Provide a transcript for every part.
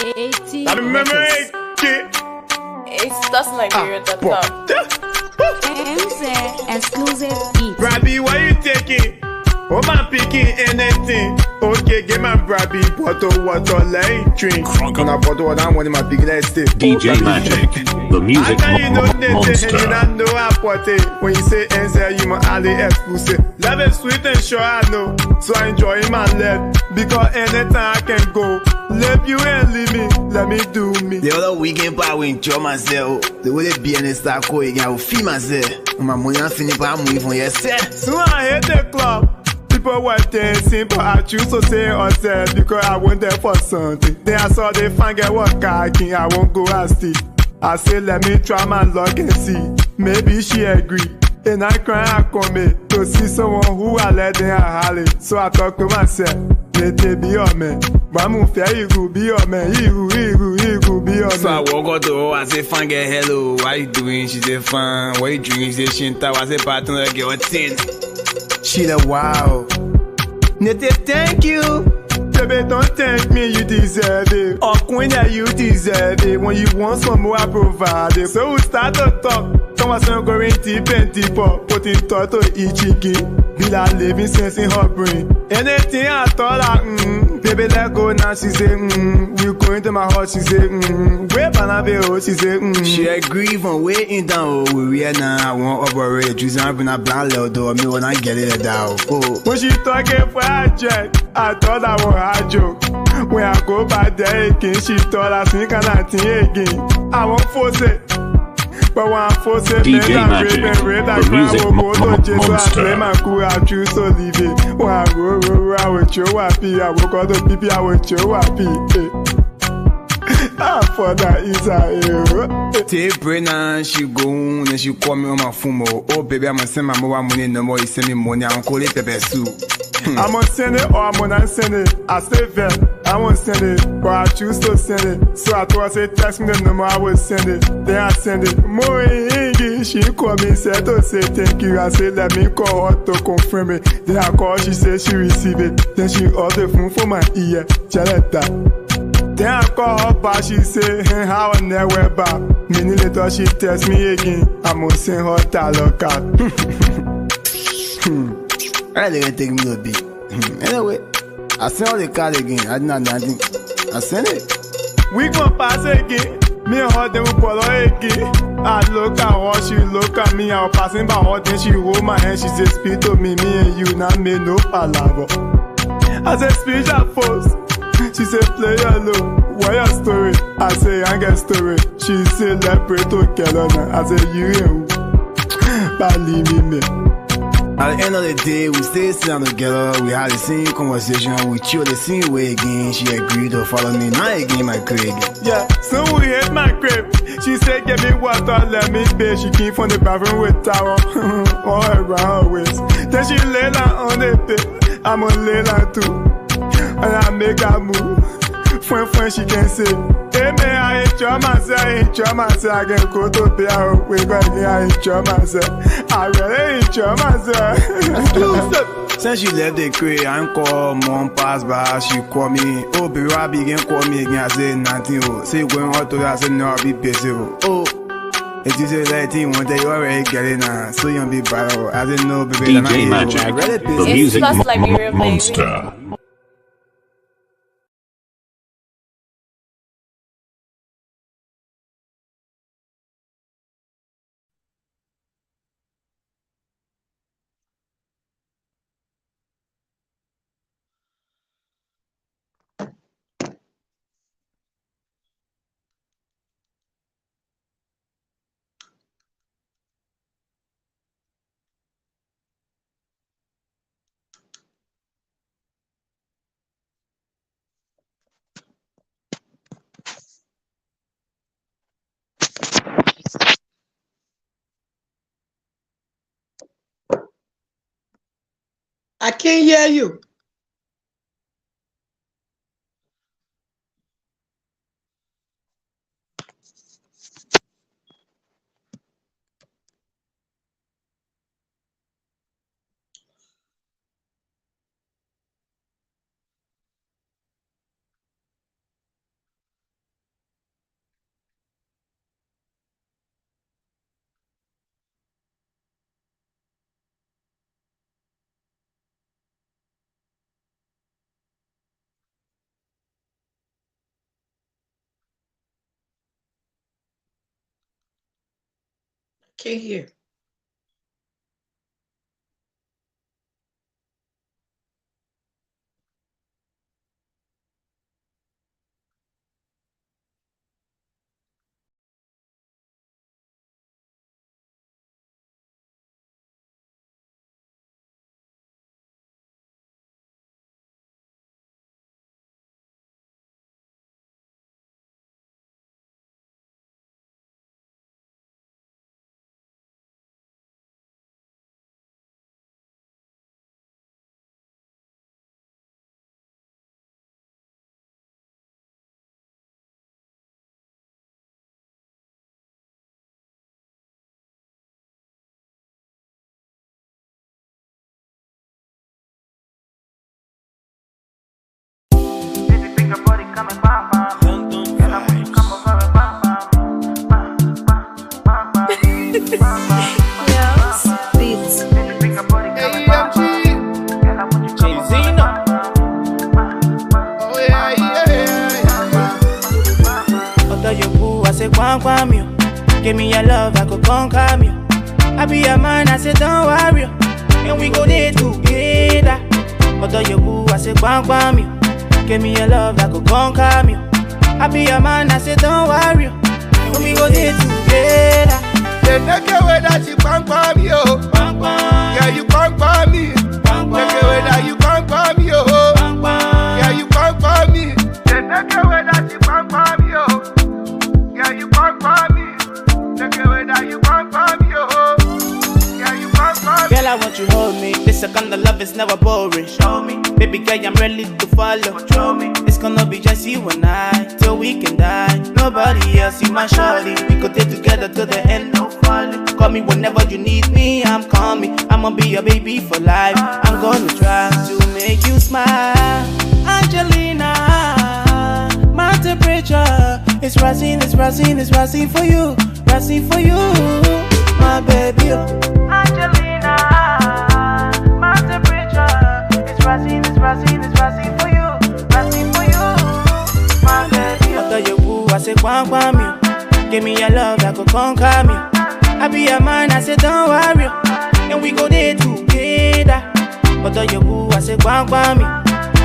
80 I remember records. it. It's that's Nigeria.com. MC exclusive beat. Brabby, what you taking? Oh, my picking anything. Okay, get my Brabby bottle water like drink. On a bottle water, I'm one of my big let's stay. DJ Magic, the music monster. You don't know I put it. When you say answer, you my alley exclusive. Love is sweet and sure I know. So I enjoy my life. Because anytime I can go. Leave you and leave me, let me do me. The other weekend, I will enjoy myself. The way they be in the star going, I will feel myself. My money I'm finished, but I'm moving on yourself. So I hit the club. People were dancing, but I choose to say upset because I went there for something. Then I saw the fine girl was kayaking, I won't go and see. I said, let me try my luck and see. Maybe she agree. And I cry, I come to see someone who I let them holler. So I talk to myself, let it be your man. But I'm fair, you could be your man. You could be your man. So I walk out to her, I say, fine girl, hello, what you doing? She said, fine, what you drinking? She said, Shinta, I said, partner, girl, what's in? She said, wow. Nete, thank you. Baby, don't thank me, you deserve it. Or queen, that you deserve it. When you want some more, I provide it. So we start to talk. Conversation going deep and deeper. Putting thought to each chicken. Be like living sense in her brain. Anything I thought like, baby, let go now. She say, we go into my heart. She say, where Banabeo? She say, She agree from waiting down. We are now. I want operate. Choosing up in a blind little door. Me when I get it down. Oh. When she talking for a jet, I thought I was a joke. When I go back there again, she thought I think I think again. I won't force it. But when I force it, DJ Magic, the music monster. I cool, I choose to leave it. When I go, I will show happy. I will go to people, I will show happy. For that is a hero. Take Brennan, she go and she call me on my phone. Oh, baby, I'm gonna send my mobile money. No more, you send me money. I'm calling pepper soup. I'm gonna send it or I'm gonna send it. I say vet, I won't send it, but I choose to send it. So I thought I said text me the number, I will send it. Then I send it. More she called me, said to say thank you. I said let me call her to confirm it. Then I call, she said she received it. Then she ordered the phone for my ear. Then I call her back, she say, hey, how I never back. Minute later she text me again. I'm gonna send her that card. I didn't take me a bit. Anyway, I sent all the card again. I did not nothing. I sent it. We gon' pass again. Me and her then we pull her again. I look at her, she look at me. I was passing by her, then she hold my hand. She said, speak to me, me and you, not me, no palaver. I said, speak that first. She said, play alone. What your story? I say, I get story. She said, let's pray together now. I said, you and who? Believe me. At the end of the day, we stayed sitting together. We had the same conversation. We chilled the same way again. She agreed to follow me. Now again, my crib. Yeah, so we hit my crib. She said, give me water, let me pay. She came from the bathroom with towel all around her waist. Then she lay down on the bed. I'ma lay down too. And I make her move. When she can say, hey man, I enjoy myself, I can go to bed, we go again, I enjoy myself. I really enjoy myself. Since she left the crib, I call mom pass by, she call me. Oh baby, I begin call me again, I say nothing. Oh, say you going out to her, I say no, I'll be busy. Oh, if you say that thing, one day you already get it now, so you'll be bad. I said no, baby, DJ Magic, the music monster. I can't hear you. Can't hear. Give me your love, I could conquer you. I be your man, I say don't worry. And we go there together. Although you boo, I say bang you. Give me your love, I could conquer you. I be your man, I say don't worry. And we go there together. They take away that you bang me, oh. Yeah, you bang me. Take away that you bang me, oh. Yeah, you bang me. They take away that you bang me, oh. Yeah, you bang me. Take away that you bang me, oh. Yeah, you bang me. Girl, I want you hold me. This kind of love is never boring. Show me, baby girl, I'm ready to follow. Show me, it's gonna be just you and I till we can die. Nobody else, you my shorty. We could stay together till the end, no falling. Call me whenever you need me, I'm coming. I'ma be your baby for life. I'm gonna try to make you smile, Angelina. My temperature is rising, it's rising, it's rising for you, rising for you, my baby. Angelina, my temperature is rising, it's rising, it's rising for you, rising for you, my baby. I thought you woo, I say quang me. Give me your love, I could conquer me. I be your man, I say don't worry. And we go there together. But though you woo, I say quang me.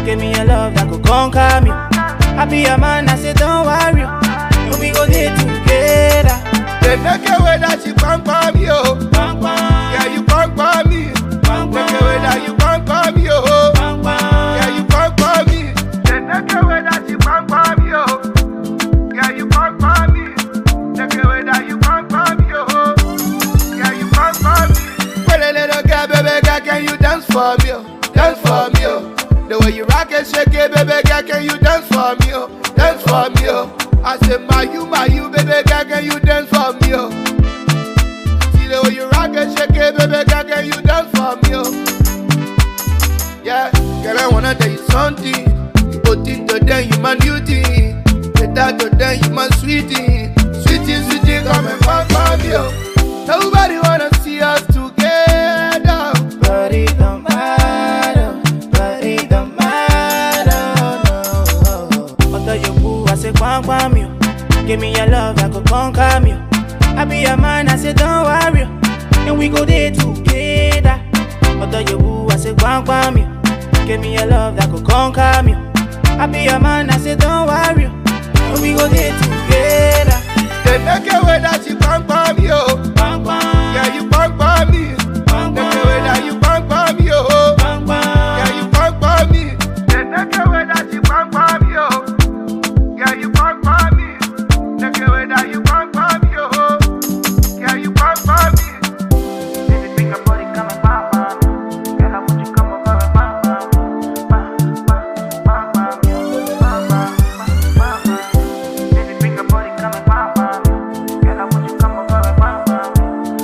Give me your love, I could conquer me. I be your man, I say don't worry. And we go there together. They take away that you bang me, oh. Yeah, you bang me. Take away that you bang me, oh. Yeah, you bang me. They take away that you bang me, oh. Yeah, you bang me. Take away that you bang me, oh. Yeah, you bang me. Well, a little girl, baby girl, can you dance for me, oh? Dance for me, oh. The way you rock and shake it, baby girl, can you dance for me, oh? Dance for me, oh. I say, my you, baby girl, can you dance for me, oh? See the way you rock and shake it, baby girl, can you dance for me, oh? Yeah, girl, I wanna tell you something. You put it to them, you my beauty. Better to them, you my sweetie. Sweetie, sweetie, come and find me, oh. Nobody wanna see us together, but it don't matter, but it don't matter, no. Although you boo, I say quang me. Give me your love, I could conquer me. I be your man, I say don't worry. And we go there together. Although you boo, I say quang me. Give me your love, I could conquer me. I be your man, I say don't worry. And we go there together. They take away that you bang me, oh. Yeah, you bang me. Take away that you bang me, oh. Yeah, you bang me. They take away that you bang me, oh. Yeah, you bang me. Take away that you bang me, oh. Yeah, you bang me. Baby, think about it, come and bang me. Girl, I want you come over and bang me. Baby, think about it, come and bang me. Girl, I want you come over and bang me.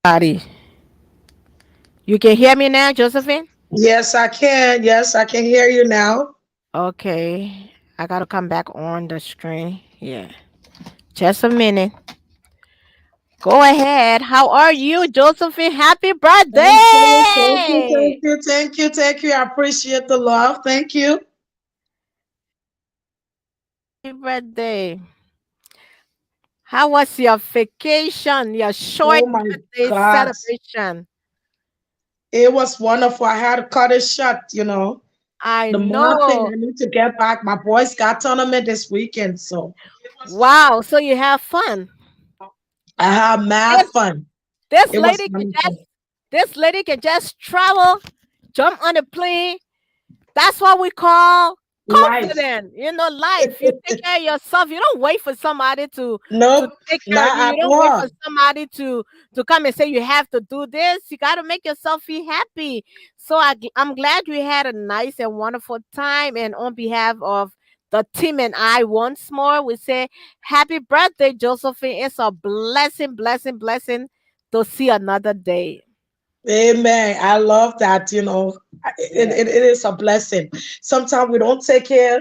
Buddy, you can hear me now, Josephine? Yes, I can. Yes, I can hear you now. Okay. I gotta come back on the screen. Yeah. Just a minute. Go ahead. How are you, Josephine? Happy Thank you, thank you, birthday! thank you, thank you, thank you. I appreciate the love. Thank you. Happy birthday. How was your vacation, your short Oh my birthday God. celebration? It was wonderful. I had to cut it short, you know. I The more thing know. I need to get back. My boys got tournament this weekend, so Wow. So you have fun. I had mad This fun. this It was lady can just wonderful. this lady can just travel, jump on a plane. That's what we call Life. confident. Life. You take care of yourself. You don't wait for somebody to Nope, take care of not you. You at don't wait all. for somebody to come and say you have to do this. You got to make yourself feel happy. So I'm glad we had a nice and wonderful time. And on behalf of the team and I, once more, we say happy birthday, Josephine. It's a blessing, blessing, blessing to see another day. Amen. I love that, you know. It is a blessing. Sometimes we don't take care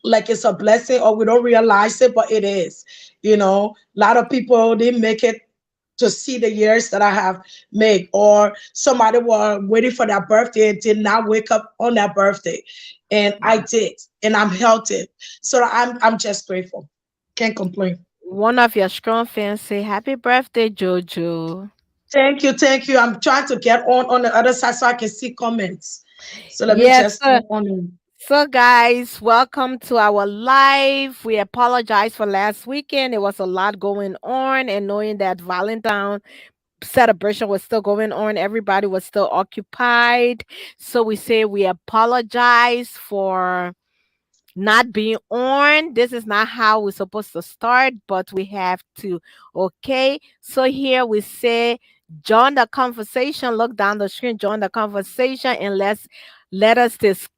like it's a blessing or we don't realize it, but it is. You know, a lot of people didn't make it to see the years that I have made, or somebody were waiting for their birthday and did not wake up on their birthday. And I did, and I'm healthy. So I'm just grateful. Can't complain. One of your strong fans say, Happy birthday, Jojo. Thank you, thank you. I'm trying to get on the other side so I can see comments. So let me Yes, just sir. go on in. So, guys, welcome to our live. We apologize for last weekend. It was a lot going on, and knowing that Valentine celebration was still going on, everybody was still occupied. So, we say we apologize for not being on. This is not how we're supposed to start, but we have to. Okay. So here we say, join the conversation. Look down the screen, join the conversation, and let us discuss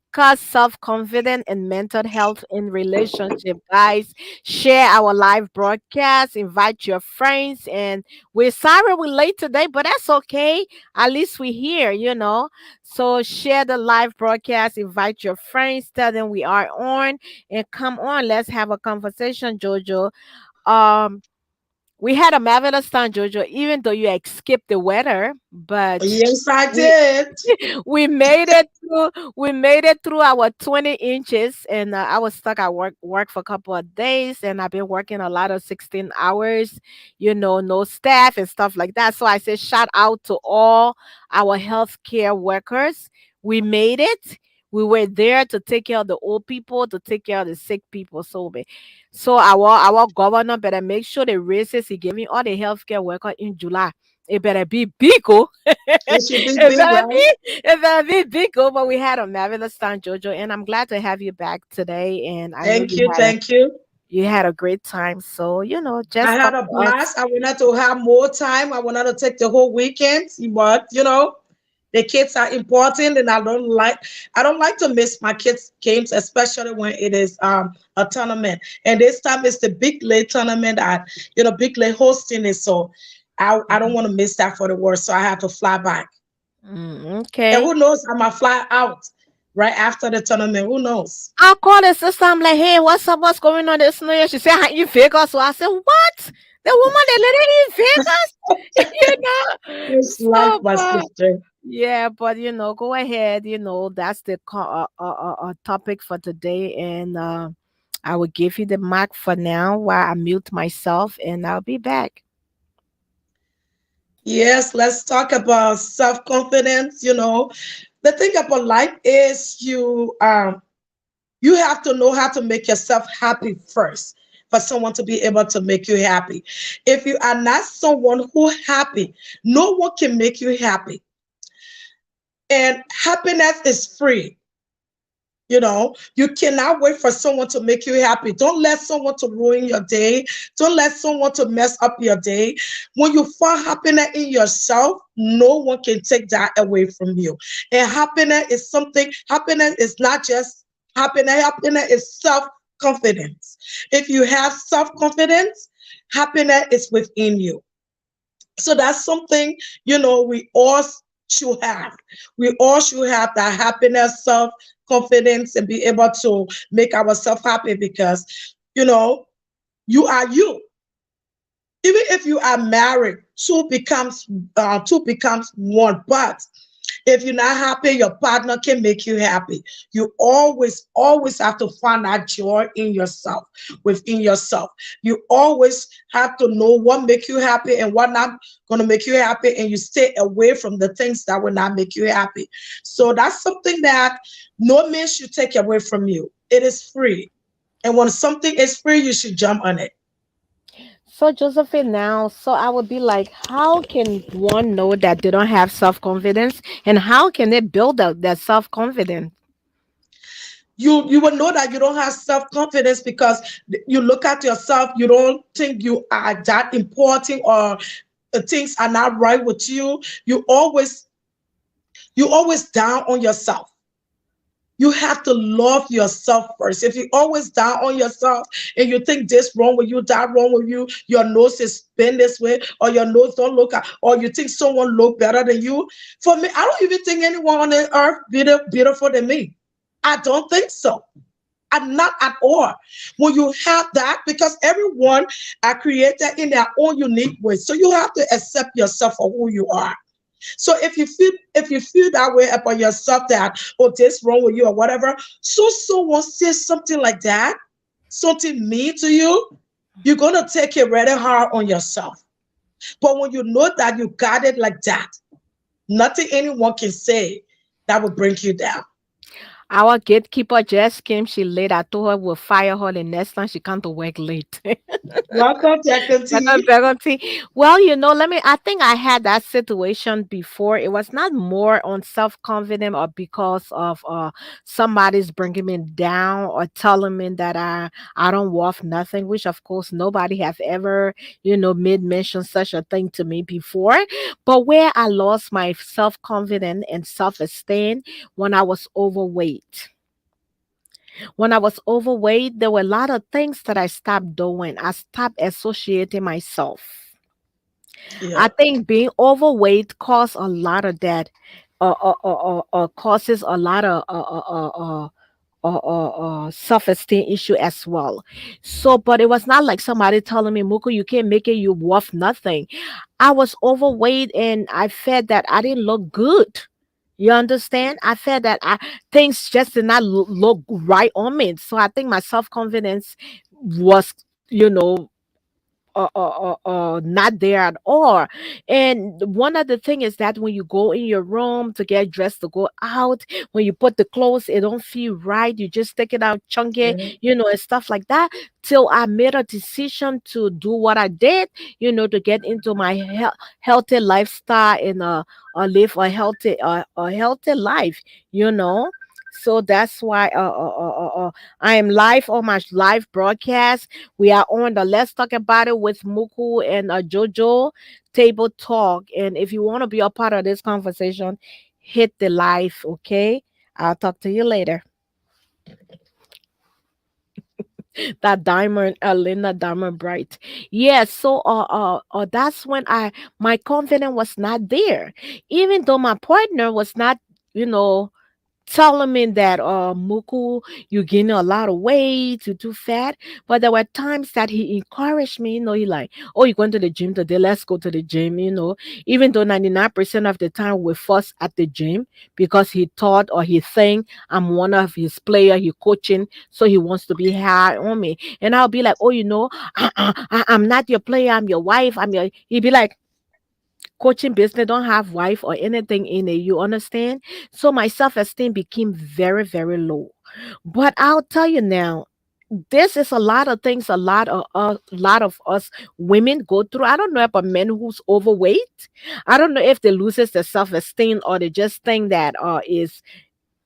self-confidence and mental health in relationship. Guys, share our live broadcast, invite your friends, and we're sorry we're late today, but that's okay. At least we're here. So share the live broadcast, invite your friends, tell them we are on, and come on, let's have a conversation, Jojo. Um, we had a marvelous time, Jojo, even though you skipped the weather, but Yes, I we did. we made it through. We made it through our 20 inches, and I was stuck at work for a couple of days, and I've been working a lot of 16 hours. No staff and stuff like that. So I said, shout out to all our healthcare workers. We made it. We were there to take care of the old people, to take care of the sick people. So our governor better make sure the raises he giving all the healthcare workers in July. It better be big, oh. It should be it big, better right? be, it better be big, oh. But we had a marvelous time, Jojo, and I'm glad to have you back today. And I know Thank you, thank you. you had a great time. So I just had talk a to us. blast. I wanted to have more time. I wanted to take the whole weekend, but the kids are important, and I don't like to miss my kids' games, especially when it is a tournament. And this time it's the Big Lake tournament that Big Lake hosting it. So I don't want to miss that for the world. So I have to fly back. And Okay. who knows? I might fly out right after the tournament. Who knows? I called the sister. I'm like, hey, what's up? What's going on this New Year? She said, "Hi, you Vegas." So I said, what? The woman that living in Vegas, It's life, So, my but sister. yeah, but go ahead. That's the topic for today, and I will give you the mic for now while I mute myself, and I'll be back. Yes, let's talk about self-confidence. The thing about life is you have to know how to make yourself happy first for someone to be able to make you happy. If you are not someone who happy, no one can make you happy. And happiness is free. You cannot wait for someone to make you happy. Don't let someone to ruin your day. Don't let someone to mess up your day. When you find happiness in yourself, no one can take that away from you. And happiness is not just happiness is self-confidence. If you have self-confidence, happiness is within you. So that's something, we all should have. We all should have that happiness, self confidence, and be able to make ourselves happy because, you know, you are you. Even if you are married, two becomes one. But if you're not happy, your partner can make you happy. You always have to find that joy in yourself, within yourself. You always have to know what make you happy and what not going to make you happy, and you stay away from the things that will not make you happy. So that's something that no man should take away from you. It is free. And when something is free, you should jump on it. So Josephine, now, so I would be like, how can one know that they don't have self confidence, and how can they build up that self confidence? You will know that you don't have self-confidence because you look at yourself, you don't think you are that important, or things are not right with you. You always down on yourself. You have to love yourself first. If you always down on yourself and you think this wrong with you, that wrong with you, your nose is bent this way, or your nose don't look at, or you think someone look better than you. For me, I don't even think anyone on the earth beautiful than me. I don't think so. I'm not at all. When you have that, because everyone are created in their own unique way, so you have to accept yourself for who you are. So if you feel that way about yourself, that oh this wrong with you or whatever, so someone says something like that, something mean to you, you're gonna take it really hard on yourself. But when you know that you got it like that, nothing anyone can say that will bring you down. Our gatekeeper just came. She late. I told her we'll fire her the next time she come to work late. Welcome, Second Jackie. penalty. Well, I think I had that situation before. It was not more on self confidence or because of somebody's bringing me down or telling me that I don't worth nothing, which of course nobody have ever, made mention such a thing to me before. But where I lost my self confidence and self esteem when I was overweight. When I was overweight, there were a lot of things that I stopped doing. I stopped associating myself. I Yeah. think being overweight caused a lot of that. Causes a lot of self-esteem issue as well. So, but it was not like somebody telling me, "Muku, you can't make it. You worth nothing." I was overweight, and I felt that I didn't look good. You understand? I felt that things just did not look right on me. So I think my self confidence was, you know, not there at all. And one other thing is that when you go in your room to get dressed to go out, when you put the clothes, it don't feel right. You just take it out chunky, Yeah. and stuff like that. Till I made a decision to do what I did, to get into my healthy lifestyle and live a healthy life, you know. So that's why I am live on my live broadcast. We are on the Let's Talk About It with Muku and Jojo Table Talk. And if you want to be a part of this conversation, hit the live, okay? I'll talk to you later. That diamond, Linda Diamond Bright. Yeah, so that's when my confidence was not there. Even though my partner was not, you know, telling me that Muku, you're gaining a lot of weight, you're too fat. But there were times that he encouraged me, he like, oh, you're going to the gym today, let's go to the gym. Even though 99% of the time we fuss at the gym because he thought or he think I'm one of his player, he coaching, so he wants to be high on me. And I'll be like, oh, I'm not your player, I'm your wife, he'd be like, coaching business don't have wife or anything in it, you understand? So my self-esteem became very, very low. But I'll tell you now, this is a lot of things a lot of us women go through. I don't know about men who's overweight. I don't know if they loses their self-esteem or they just think that is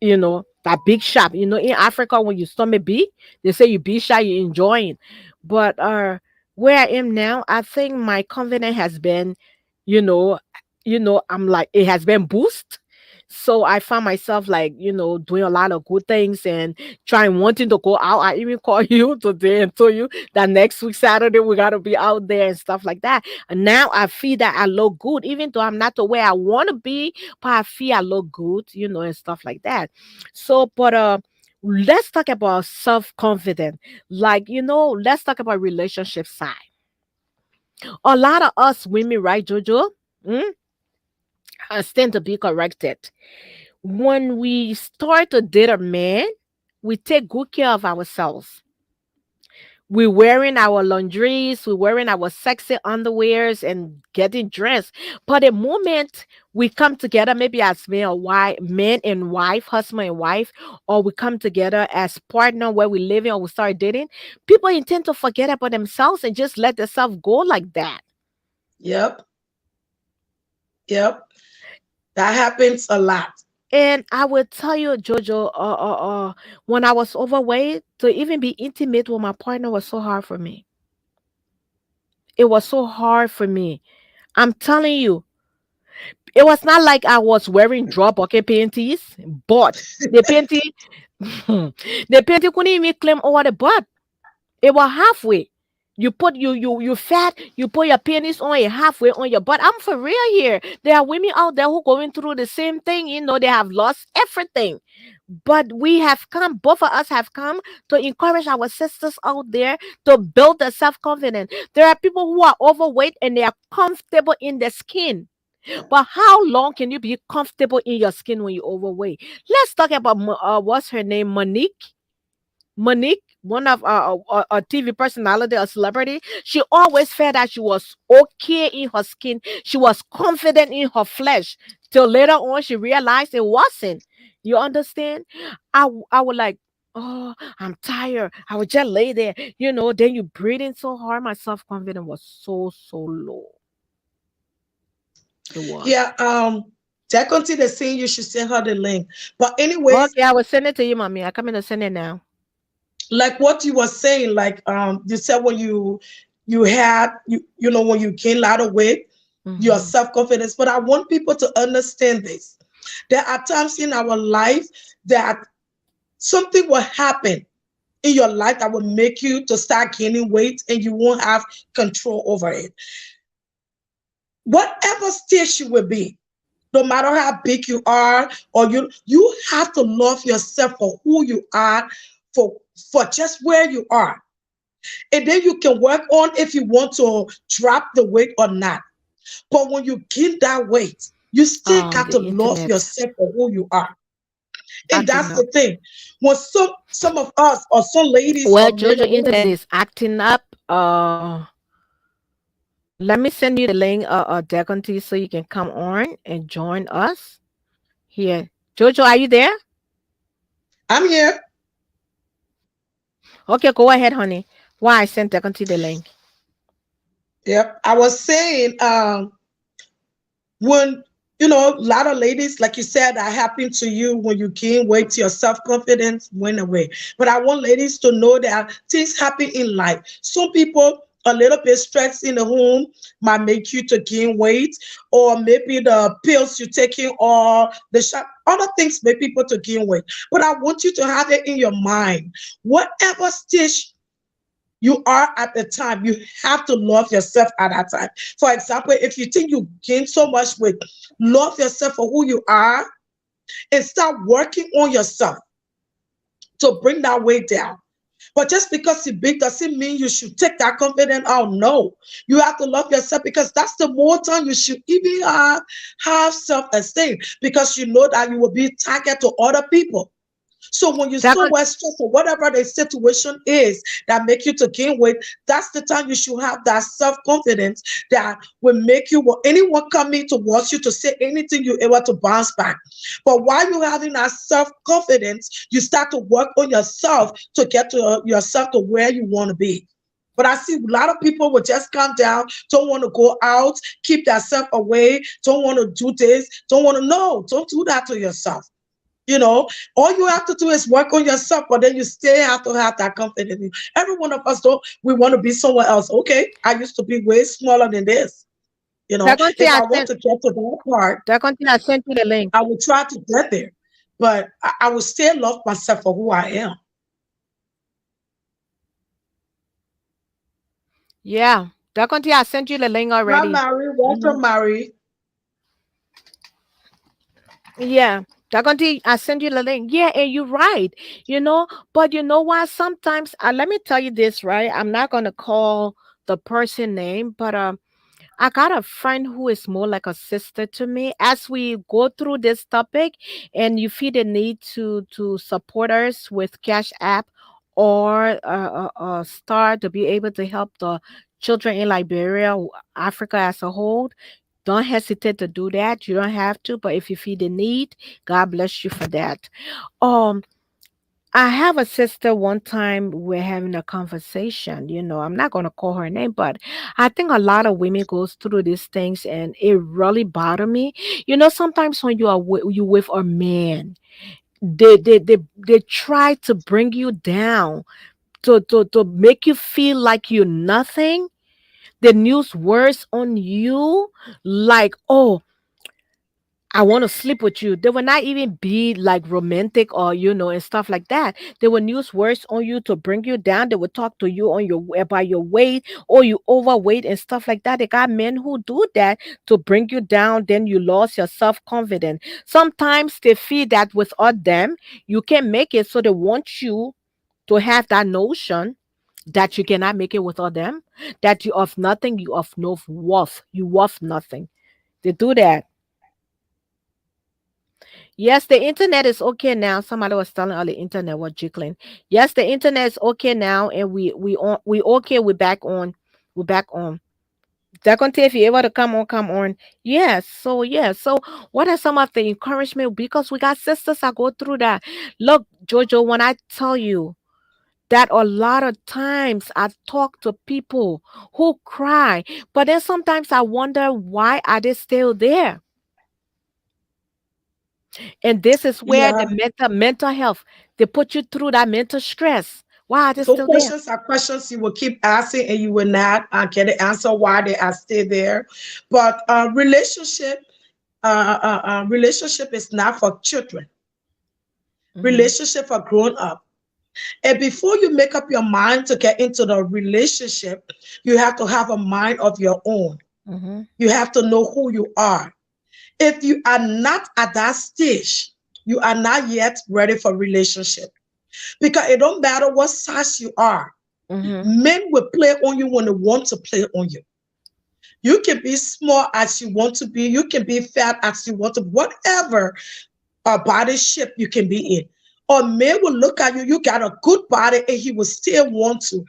that big shop. In Africa, when you stomach big, they say you big shot, you enjoying. But where I am now, I think my confidence has been, you know, I'm like, it has been boost. So I found myself like, doing a lot of good things and wanting to go out. I even call you today and told you that next week, Saturday, we got to be out there and stuff like that. And now I feel that I look good, even though I'm not the way I want to be, but I feel I look good, and stuff like that. So, but, let's talk about self-confidence. Like, let's talk about relationship side. A lot of us women, right, Jojo? Mm? Stand to be corrected. When we start to date a man, we take good care of ourselves. We're wearing our lingeries, we're wearing our sexy underwears and getting dressed. But the moment we come together, maybe as man and wife, husband and wife, or we come together as partner where we live in or we start dating, people intend to forget about themselves and just let themselves go like that. Yep. Yep. That happens a lot. And I will tell you, Jojo, when I was overweight, to even be intimate with my partner was so hard for me. It was so hard for me. I'm telling you, it was not like I was wearing drop bucket panties, but the panty, the panty couldn't even claim over the butt. It was halfway. You put you fat, you put your penis on it halfway on your butt. I'm for real here. There are women out there who going through the same thing, they have lost everything. But we have come, both of us have come to encourage our sisters out there to build their self-confidence. There are people who are overweight and they are comfortable in their skin. But how long can you be comfortable in your skin when you're overweight? Let's talk about what's her name, Monique, one of a TV personality, a celebrity. She always felt that she was okay in her skin. She was confident in her flesh. Till later on, she realized it wasn't. You understand? I would like, oh, I'm tired. I would just lay there. Then you breathing so hard. My self confidence was so low. It was. Yeah. Definitely the saying you should send her the link. But anyways, okay, I will send it to you, mommy. I come in to send it now. Like what you were saying, like you said when you had when you gain a lot of weight, your self-confidence. But I want people to understand this. There are times in our life that something will happen in your life that will make you to start gaining weight and you won't have control over it. Whatever stage you will be, no matter how big you are, or you have to love yourself for who you are, for just where you are. And then you can work on if you want to drop the weight or not. But when you gain that weight, you still got to love yourself for who you are. And that's the thing. When some of us or some ladies, well, Jojo, internet is acting up. Let me send you the link, Deconti, so you can come on and join us here. Jojo, are you there? I'm here. Okay, go ahead, honey. Why I sent Deconti the link? Yep, I was saying, when a lot of ladies, like you said, that happened to you when you gain weight, your self-confidence went away. But I want ladies to know that things happen in life. Some people, a little bit stress in the home might make you to gain weight, or maybe the pills you're taking or the shot, other things make people to gain weight. But I want you to have it in your mind. Whatever stage you are at the time, you have to love yourself at that time. For example, if you think you gain so much weight, love yourself for who you are and start working on yourself to bring that weight down. But just because you're big doesn't mean you should take that confidence out. No, you have to love yourself, because that's the more time you should even have self-esteem, because you know that you will be target to other people. So when you're so well stressed or whatever the situation is that make you to gain weight, that's the time you should have that self-confidence that will make you, anyone coming towards you to say anything, you're able to bounce back. But while you're having that self-confidence, you start to work on yourself to get to yourself to where you want to be. But I see a lot of people will just come down, don't want to go out, keep themselves away, don't want to do this, don't do that to yourself. All you have to do is work on yourself, but then you still have to have that confidence. Every one of us we want to be somewhere else. Okay, I used to be way smaller than this. You know, Dagonti, if I want to get to that part, I sent you the link. I will try to get there, but I will still love myself for who I am. Yeah. Dagonti, I sent you the link Hi, already. Mary. Welcome, Mary. Yeah. Dagonti, I sent you the link. Yeah, and you're right. But you know what? Sometimes, let me tell you this, right? I'm not gonna call the person name, but I got a friend who is more like a sister to me. As we go through this topic, and you feel the need to support us with Cash App or Star to be able to help the children in Liberia, Africa as a whole, don't hesitate to do that. You don't have to, but if you feel the need, God bless you for that. Um, I have a sister. One time we're having a conversation. I'm not gonna call her name, but I think a lot of women goes through these things, and it really bother me. Sometimes when you with a man, they try to bring you down, to make you feel like you're nothing. The news words on you, like, oh, I want to sleep with you. They will not even be like romantic or and stuff like that. They will use words on you to bring you down. They will talk to you on your about your weight or you overweight and stuff like that. They got men who do that to bring you down. Then you lost your self confidence. Sometimes they feel that without them you can make it, so they want you to have that notion that you cannot make it without them. That you of nothing, you of no worth, you worth nothing. They do that. Yes, the internet is okay now. Somebody was telling on the internet was jiggling. Yes, the internet is okay now, and we okay. We're back on. We're back on. Second, if you're able to come on, come on. Yes. So yeah. So what are some of the encouragement? Because we got sisters that go through that. Look, Jojo, when I tell you that a lot of times I talk to people who cry, but then sometimes I wonder why are they still there? And this is where the Yeah. mental health, they put you through that mental stress. Why are they So still there? questions are questions you will keep asking and you will not get the answer why they are still there. But relationship is not for children. Relationship for grown up. And before you make up your mind to get into the relationship, you have to have a mind of your own. Mm-hmm. You have to know who you are. If you are not at that stage, you are not yet ready for relationship. Because it don't matter what size you are. Mm-hmm. Men will play on you when they want to play on you. You can be small as you want to be. You can be fat as you want to. Whatever body shape you can be in. Or men will look at you. You got a good body, and he will still want to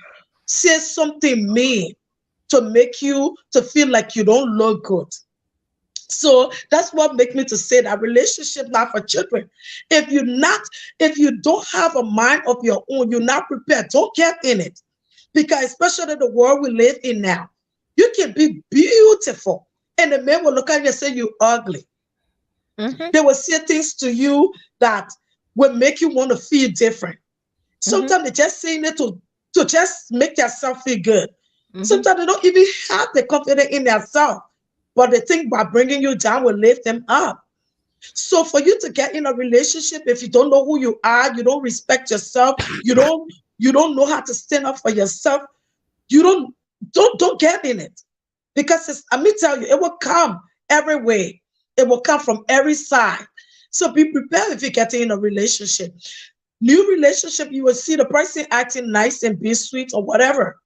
say something mean to make you to feel like you don't look good. So that's what makes me to say that relationship not for children. If you don't have a mind of your own, you're not prepared. Don't get in it, because especially the world we live in now, you can be beautiful, and the men will look at you and say you ugly. Mm-hmm. They will say things to you that will make you want to feel different. Sometimes they're just saying it to just make yourself feel good. Sometimes they don't even have the confidence in themselves, but they think by bringing you down will lift them up. So for you to get in a relationship, if you don't know who you are, you don't respect yourself, you don't know how to stand up for yourself, you don't get in it. Because let me tell you, it will come every way. It will come from every side. So be prepared if you get in a relationship. New relationship, you will see the person acting nice and be sweet or whatever.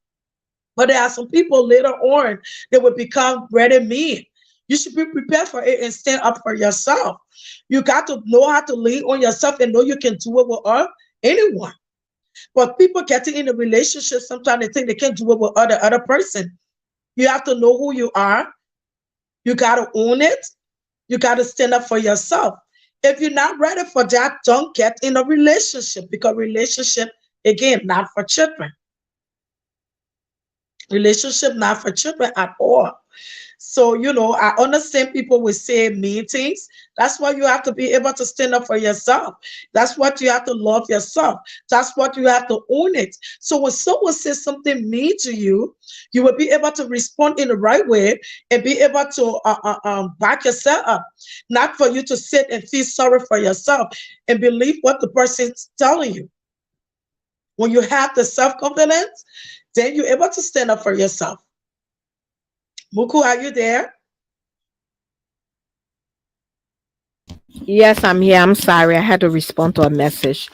But there are some people later on that will become very mean. You should be prepared for it and stand up for yourself. You got to know how to lean on yourself and know you can do it with anyone. But people getting in a relationship, sometimes they think they can do it with other person. You have to know who you are. You got to own it. You got to stand up for yourself. If you're not ready for that, don't get in a relationship, because relationship, again, not for children. Relationship not for children at all. So, I understand people will say mean things. That's why you have to be able to stand up for yourself. That's what you have to love yourself. That's what you have to own it. So when someone says something mean to you, you will be able to respond in the right way and be able to back yourself up. Not for you to sit and feel sorry for yourself and believe what the person's telling you. When you have the self-confidence, then you're able to stand up for yourself. Muku, are you there? Yes, I'm here. I'm sorry. I had to respond to a message.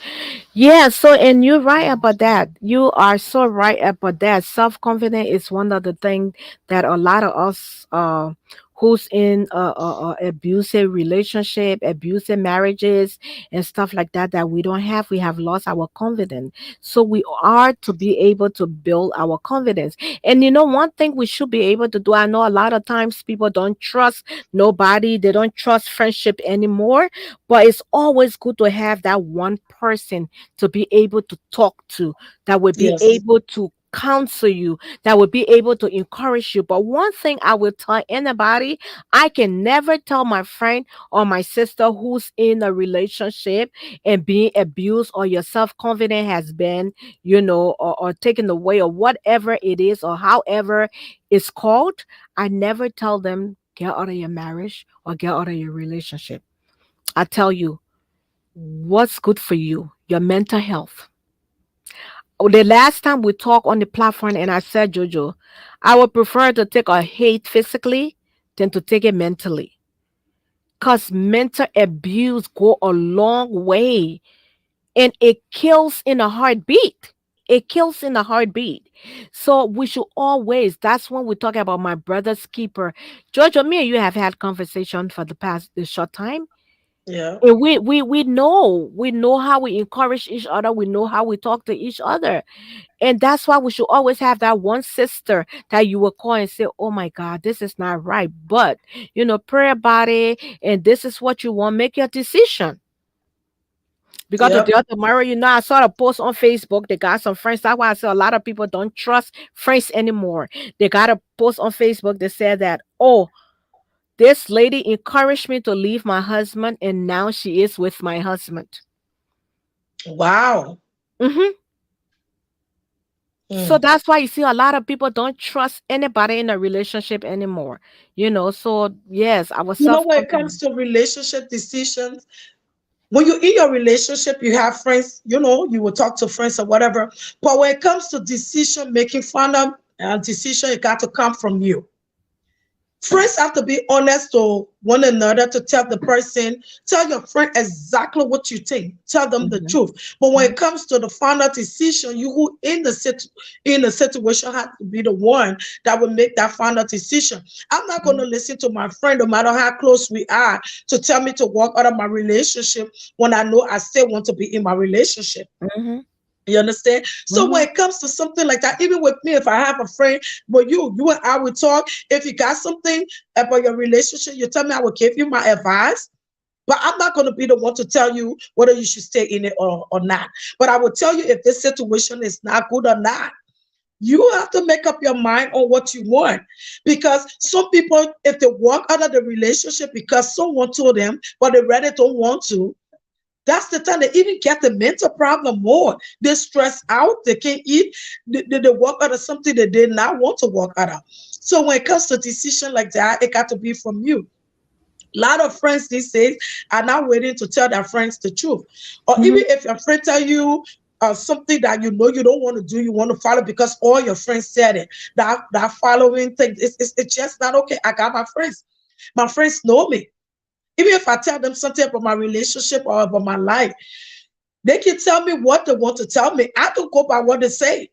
Yeah, so and you're right about that. You are so right about that. Self-confidence is one of the things that a lot of us who's in abusive relationship, abusive marriages and stuff like that that we don't have. We have lost our confidence. So we are to be able to build our confidence. And one thing we should be able to do, I know a lot of times people don't trust nobody, they don't trust friendship anymore, but it's always good to have that one person to be able to talk to, that would be Yes. able to counsel you, that would be able to encourage you. But one thing I will tell anybody, I can never tell my friend or my sister who's in a relationship and being abused, or your self-confidence has been, or taken away, or whatever it is, or however it's called. I never tell them get out of your marriage or get out of your relationship. I tell you what's good for you, your mental health. The last time we talked on the platform, and I said, Jojo, I would prefer to take a hate physically than to take it mentally. Because mental abuse go a long way, and it kills in a heartbeat. It kills in a heartbeat. So we should always, that's when we talk about my brother's keeper. Jojo, me and you have had conversation for the short time. Yeah. And we know how we encourage each other. We know how we talk to each other. And that's why we should always have that one sister that you will call and say, oh my God, this is not right. But, pray about it. And this is what you want. Make your decision. Because the Yep. other tomorrow, I saw a post on Facebook. They got some friends. That's why I say a lot of people don't trust friends anymore. They got a post on Facebook that said that, oh, this lady encouraged me to leave my husband, and now she is with my husband. Wow. Hmm. So Mm. that's why you see a lot of people don't trust anybody in a relationship anymore. So yes, our self When it confidence. comes to relationship decisions, when you're in your relationship, you have friends, you will talk to friends or whatever. But when it comes to decision making, final decision, it got to come from you. Friends have to be honest to one another, to tell your friend exactly what you think. Tell them the Mhm, truth. But when mhm, it comes to the final decision, you who in the situation have to be the one that will make that final decision. I'm not going to listen to my friend, no matter how close we are, to tell me to walk out of my relationship when I know I still want to be in my relationship. mhm, You understand? So when mhm, it comes to something like that, even with me, if I have a friend, but you and I would talk. If you got something about your relationship, you tell me, I will give you my advice. But I'm not going to be the one to tell you whether you should stay in it or not. But I will tell you if this situation is not good or not. You have to make up your mind on what you want. Because some people, if they walk out of the relationship because someone told them, but they really don't want to, that's the time they even get the mental problem more. They stress out, they can't eat, they walk out of something they did not want to walk out of. So when it comes to decision like that, it got to be from you. A lot of friends these days are not waiting to tell their friends the truth. Or even mhm, if your friend tell you something that you don't want to do, you want to follow because all your friends said it. That following thing, it's just not okay. I got my friends. My friends know me. Even if I tell them something about my relationship or about my life, they can tell me what they want to tell me. I don't go by what they say.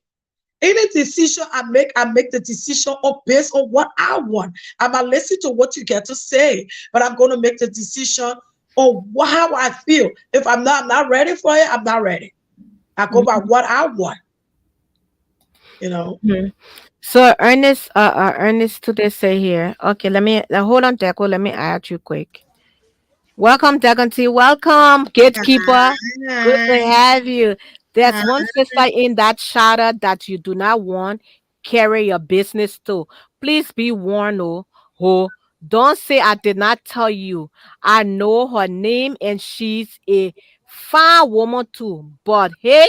Any decision I make the decision based on what I want. I'm not listening to what you get to say, but I'm going to make the decision on how I feel. If I'm not ready for it, I'm not ready. I go by mhm, what I want, you know. mhm. So Ernest today say here. Okay, let me hold on, Deco. Let me add you quick. Welcome, Daganti. Welcome, gatekeeper. Good to Hi. have you. There's Hi. one sister in that shadow that you do not want. carry your business too. Please be warned, oh. Don't say I did not tell you. I know her name and she's a fine woman too. But hey,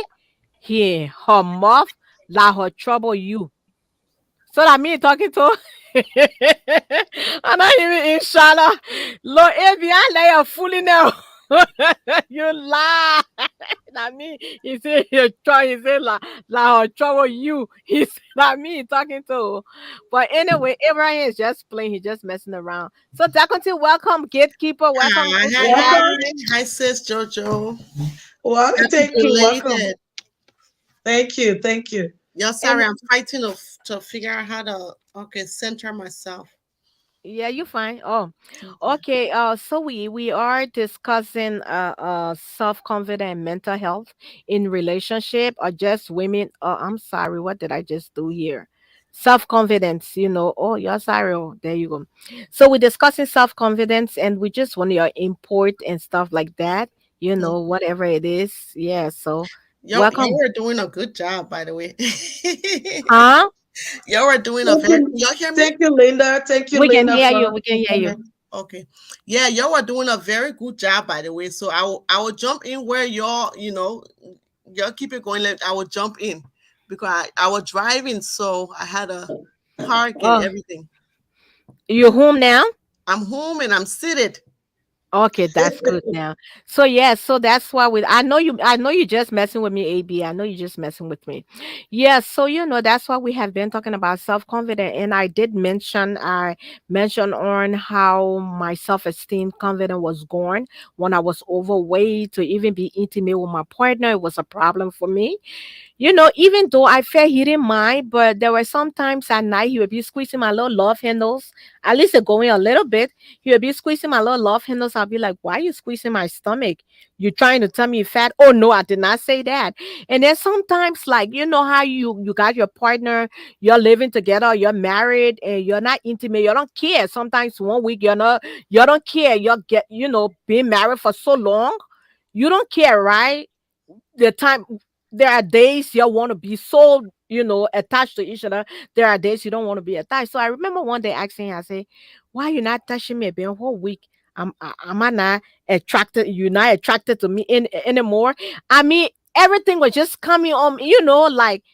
here, her mouth let her trouble you. So that mean talking to I'm not even inshallah. Lord, if you lay a fooling now. You lie. That mean he said you try he said la trouble you. He said that me talking to. But anyway, Abraham is just playing, he's just messing around. So Dakonte, welcome, gatekeeper, welcome. Welcome. Hi, sis Jojo. Well, Happy thank you. Welcome. belated. Thank you. Thank you. Yo, sorry, I'm fighting to figure out how to center myself. Yeah, you fine. Oh, okay. So we are discussing self-confidence and mental health in relationship or just women. I'm sorry, what did I just do here? Self-confidence, you know. Oh, you're sorry. Oh, there you go. So we're discussing self-confidence and we just want your input and stuff like that. You know, whatever it is. Yeah. So Yo, welcome. you were doing a good job, by the way. Huh? You were doing a Thank very. you. Y'all hear me? Thank you, Linda. Thank you, We can Linda, hear you. for We can hear you. coming. Okay. Yeah, you were doing a very good job, by the way. So I will jump in where y'all keep it going. I will jump in because I was driving, so I had a park and Oh, everything. you home now? I'm home and I'm seated. Okay, that's good now. So yeah, so that's why I know you just messing with me, AB. I know you just messing with me. Yeah, so that's why we have been talking about self-confidence. And I mentioned on how my self-esteem confidence was gone when I was overweight. To even be intimate with my partner, it was a problem for me. Even though I felt he didn't mind, but there were sometimes at night he would be squeezing my little love handles. At least it going a little bit. He would be squeezing my little love handles. I'll be like, why are you squeezing my stomach? You trying to tell me you're fat? Oh no, I did not say that. And then sometimes, like, you know how you got your partner, you're living together, you're married, and you're not intimate, you don't care. Sometimes 1 week you don't care. Being married for so long, you don't care, right? the time There are days you want to be so attached to each other. There are days you don't want to be attached. So I remember one day asking him, I say, why you not touching me been whole week? Am I not attracted? You're not attracted to me anymore? I mean, everything was just coming on, like,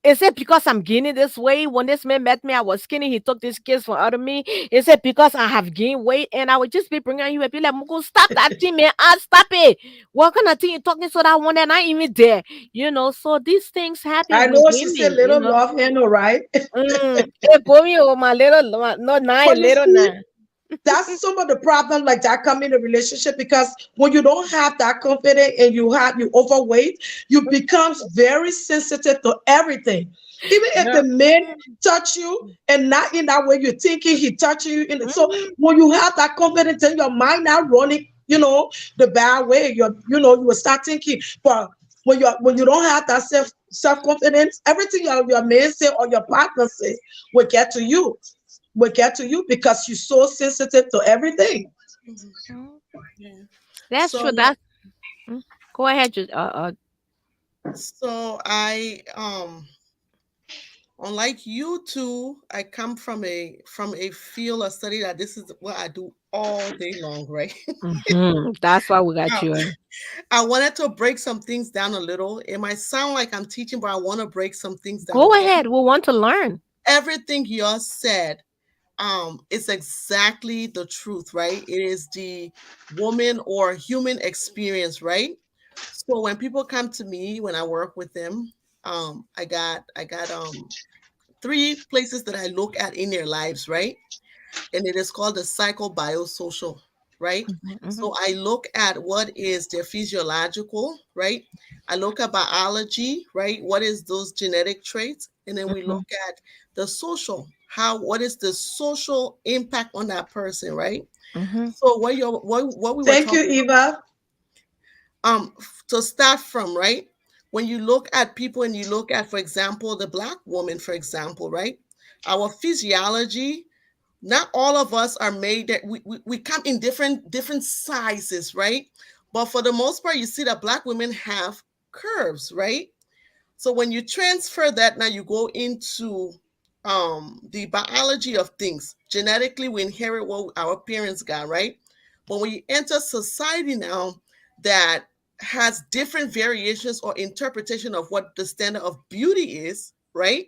is it because I'm gaining this weight? When this man met me, I was skinny. He took this kiss from out of me. Is it because I have gained weight? And I would just be bringing you and be like, Mugu, stop that thing, man. Stop it. What kind of thing you talking so that one and I even there? So these things happen I with know she said women, little love handle, right? Going over my little, no, But nine, you little see, nine. that's some of the problem like that come in a relationship because when you don't have that confidence and you overweight, you becomes very sensitive to everything. Even if Yeah. the man touch you and not in that way you're thinking he touching you in it. So Mhm. when you have that confidence and your mind not running, the bad way, you will start thinking. But when you don't have that self confidence, everything your man say or your partner say will get to you because you're so sensitive to everything. Mhm. Yeah. That's true. So Mm, Go ahead. so I unlike you two, I come from a field of study that this is what I do all day long, right? That's why we got Now, you. I wanted to break some things down a little. It might sound like I'm teaching, but I want to break some things down Go because ahead. We want to learn. everything you said is exactly the truth, right? It is the woman or human experience, right? So when people come to me when I work with them, I got three places that I look at in their lives, right? And it is called the psychobiosocial, right? Mhm, mhm, So I look at what is their physiological, right? I look at biology, right? What is those genetic traits? And then we mhm, look at the social, what is the social impact on that person, right? mhm. So what we were Thank you, talking Eva. to start from, right? When you look at people and you look at, for example, the black woman, for example, right? Our physiology, not all of us are made that we come in different sizes, right? But for the most part, you see that black women have curves, right? So when you transfer that, now you go into the biology of things. Genetically, we inherit what our parents got, right? But when you enter society now that has different variations or interpretation of what the standard of beauty is, right?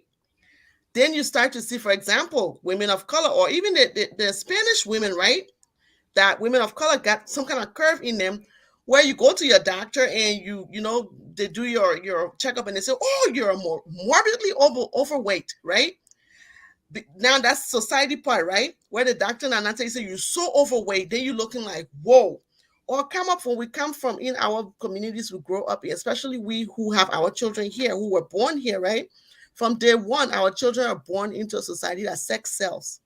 Then you start to see, for example, women of color, or even the Spanish women, right? That women of color got some kind of curve in them, where you go to your doctor and you know they do your checkup and they say, oh, you're more morbidly overweight, right? Now that's society part, right? Where the doctor and not say you're so overweight, then you're looking like, whoa. Or we come from in our communities we grow up in, especially we who have our children here, who were born here, right? From day one, our children are born into a society that sex sells,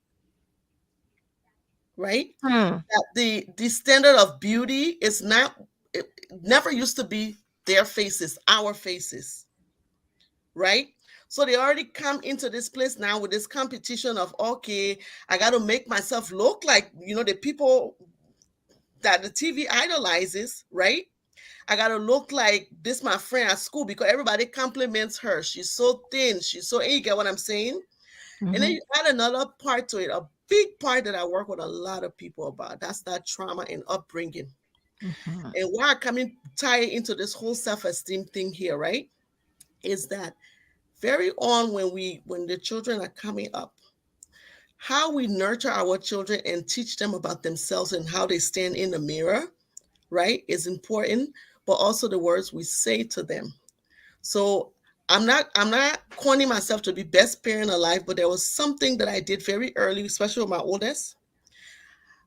right? That the standard of beauty is not, it never used to be their faces, our faces, right? So they already come into this place now with this competition of, okay, I got to make myself look like, you know, the people that the TV idolizes, right? I got to look like this, my friend at school, because everybody compliments her. She's so thin. She's so, you get what I'm saying? And then you add another part to it, a big part that I work with a lot of people about. That's that trauma and upbringing. And why I tie into this whole self-esteem thing here, right? Is that very on when the children are coming up, how we nurture our children and teach them about themselves and how they stand in the mirror, right, is important, but also the words we say to them. So I'm not calling myself to be best parent alive, but there was something that I did very early, especially with my oldest,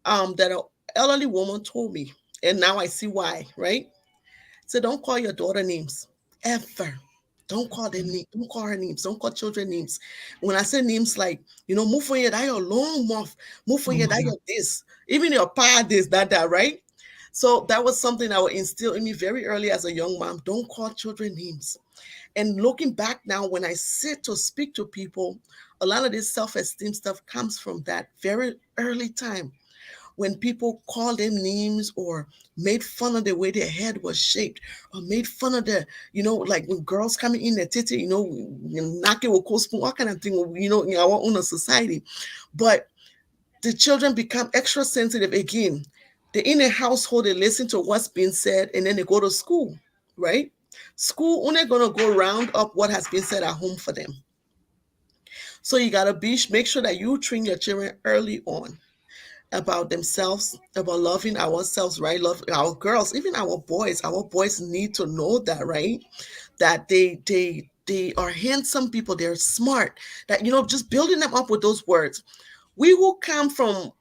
that an elderly woman told me, and now I see why, right? So don't call your daughter names, ever. Don't call them names. Don't call her names. Don't call children names. When I say names like, you know, move for you, that your long mouth, move for you, that your this, even your pa this, that, right? So that was something that would instill in me very early as a young mom. Don't call children names. And looking back now, when I sit to speak to people, a lot of this self-esteem stuff comes from that very early time, when people called them names or made fun of the way their head was shaped, or made fun of the, you know, like when girls coming in the titty, you know, knock it with cold spoon, what kind of thing, you know, in our own society. But the children become extra sensitive again. They're in a household, they listen to what's being said, and then they go to school, right? School only gonna go round up what has been said at home for them. So you gotta make sure that you train your children early on about themselves, about loving ourselves, right? Love our girls, even our boys. Our boys need to know that, right? That they are handsome people, they're smart. That, you know, just building them up with those words. We who come from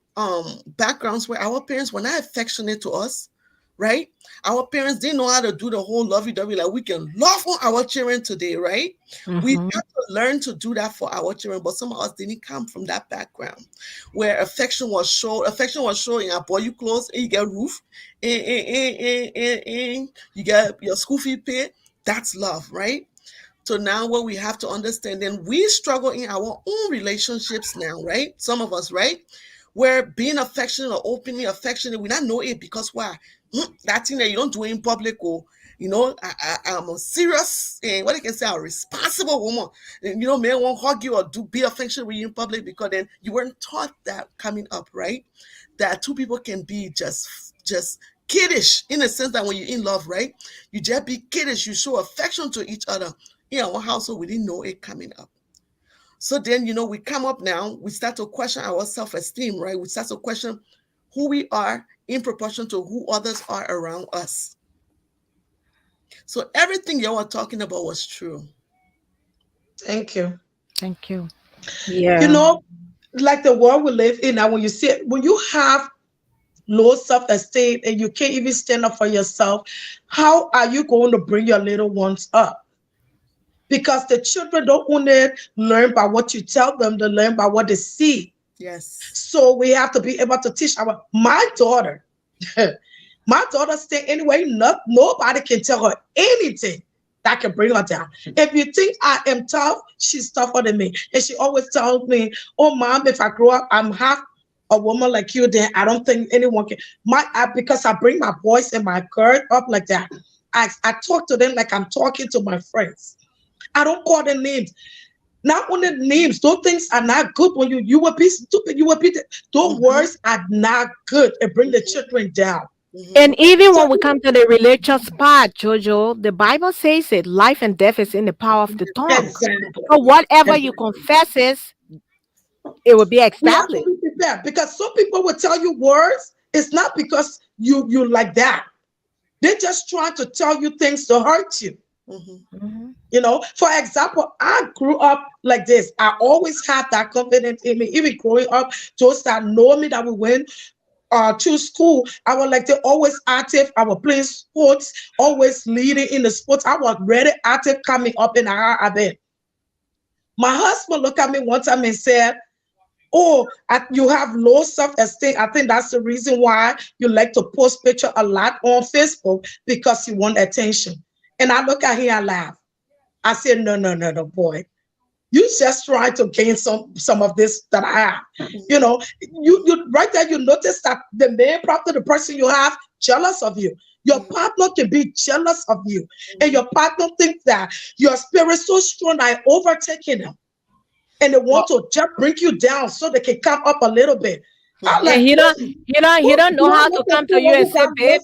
backgrounds where our parents were not affectionate to us, right? Our parents didn't know how to do the whole lovey-dovey like we can love on our children today, right? We have to learn to do that for our children, but some of us didn't come from that background where affection was shown. Affection was shown in our boy, you clothes, and you get roof, and you get your school fee paid. That's love, right? So now what we have to understand, then we struggle in our own relationships now, right? Some of us, right? Where being affectionate or openly affectionate, we not know it because why? That thing that you don't do in public, or, you know, I'm a serious, and what I can say, a responsible woman. And, you know, men won't hug you or be affectionate with you in public because then you weren't taught that coming up, right? That two people can be just kiddish in the sense that when you're in love, right? You just be kiddish, you show affection to each other. In our household, we didn't know it coming up. So then, you know, we come up now, we start to question our self-esteem, right? We start to question who we are in proportion to who others are around us. So everything you were talking about was true. Thank you. Thank you. Yeah. You know, like the world we live in now, when you have low self-esteem and you can't even stand up for yourself, how are you going to bring your little ones up? Because the children don't only learn by what you tell them, they learn by what they see. Yes. So we have to be able to teach my daughter. My daughter stay anyway. Nobody can tell her anything that can bring her down. If you think I am tough, she's tougher than me. And she always tells me, oh, Mom, if I grow up, I'm half a woman like you, then I don't think anyone can. Because I bring my boys and my girl up like that. I talk to them like I'm talking to my friends. I don't call them names. Not only names, those things are not good. When you will be stupid, you will be. Those words are not good. It bring the children down. And even when we come to the religious part, Jojo, the Bible says it: life and death is in the power of the tongue. Exactly. So whatever you confess is, it will be We have to established. be prepared because some people will tell you words. It's not because you like that. They're just trying to tell you things to hurt you. You know, for example, I grew up like this. I always had that confidence in me. Even growing up, those that know me that we went to school, I was like, they're always active. I was playing sports, always leading in the sports. I was very active coming up in our bed. My husband looked at me one time and said, "Oh, you have low self-esteem. I think that's the reason why you like to post picture a lot on Facebook because you want attention." And I look at him and laugh. I said, no, boy. You just try to gain some of this that I have. You know, you right there, you notice that the main problem, the person you have, jealous of you. Your partner can be jealous of you. And your partner thinks that your spirit is so strong that I overtaking them. And they want to just bring you down so they can come up a little bit. I'm like, And he don't know how to come to you and say, babe.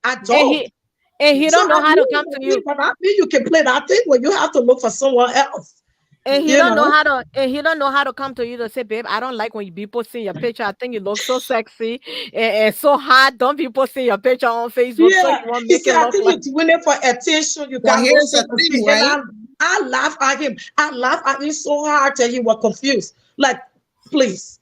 I don't. And he don't know how to come to you. But I mean, you can play that thing where you have to look for someone else. And he don't know how to. And he don't know how to come to you to say, babe, I don't like when you be posting your picture. I think you look so sexy and so hot. Don't be posting your picture on Facebook. Yeah, So you won't he make said, it I look think like. you're doing it for attention. You But got here's the those thing, things. And right? I laugh at him. I laugh at him so hard that he was confused. Like, please.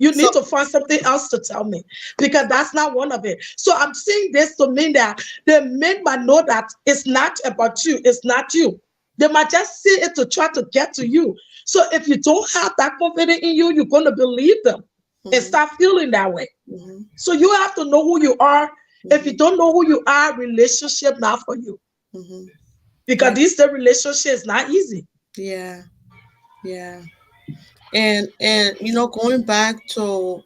You need to find something else to tell me because that's not one of it. So I'm saying this to mean that the men might know that it's not about you. It's not you. They might just say it to try to get to you. So if you don't have that confidence in you, you're going to believe them and start feeling that way. So you have to know who you are. If you don't know who you are, relationship not for you. Because the relationship is not easy. Yeah. And you know, going back to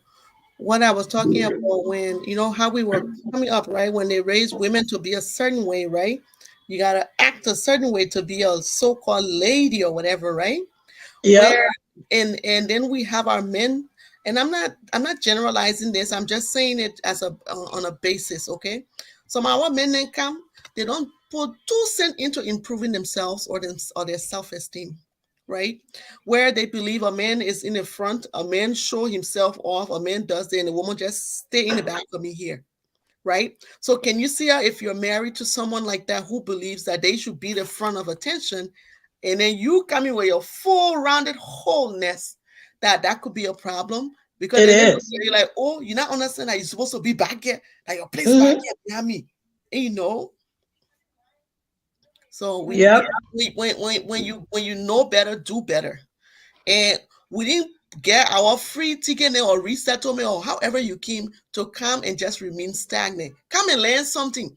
what I was talking about when, you know, how we were coming up, right? When they raised women to be a certain way, right? You gotta act a certain way to be a so-called lady or whatever, right? Yeah. And then we have our men, and I'm not generalizing this. I'm just saying it as on a basis, okay? So our men then come, they don't put 2 cents into improving themselves or their self-esteem. Right? Where they believe a man is in the front, a man show himself off, a man does that, and the woman just stay in the back of me here. Right? So can you see how if you're married to someone like that who believes that they should be the front of attention, and then you come in with your full rounded wholeness, that could be a problem? Because you're like, oh, you're not understanding that you're supposed to be back here, like your place back here behind me. And you know. So when you know better, do better. And we didn't get our free ticket or resettlement or however you came to come and just remain stagnant. Come and learn something.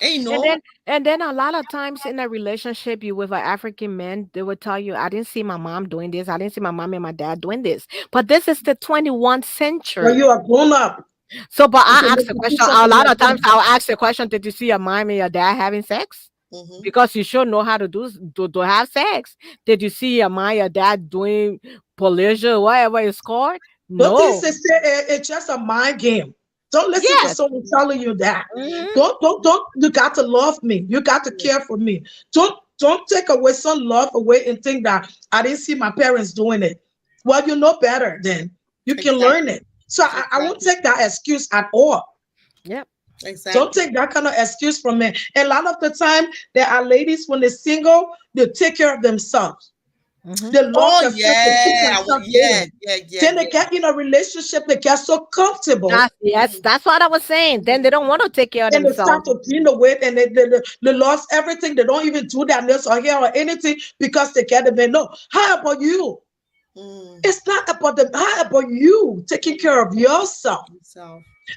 And then a lot of times in a relationship, you with an African man, they will tell you, I didn't see my mom doing this. I didn't see my mom and my dad doing this. But this is the 21st century. Well, you are grown up. So, but I ask the question, a lot of times I'll ask the question, did you see your mom and your dad having sex? Because you should know how to have sex. Did you see your mom, your dad doing pleasure, whatever it's called? No. But this is it's just a mind game. Don't listen to someone telling you that. Don't. You got to love me. You got to care for me. Don't take away some love away and think that I didn't see my parents doing it. Well, you know better then. You can learn it. So I won't take that excuse at all. Yep. Exactly. Don't take that kind of excuse from men. And a lot of the time, there are ladies when they're single, they take care of themselves. They love themselves. Then they get in a relationship, they get so comfortable. That's what I was saying. Then they don't want to take care of themselves. And they start to gain the weight and they lost everything. They don't even do their nails or hair or anything because they get the man. No, how about you? It's not about them. How about you taking care of yourself?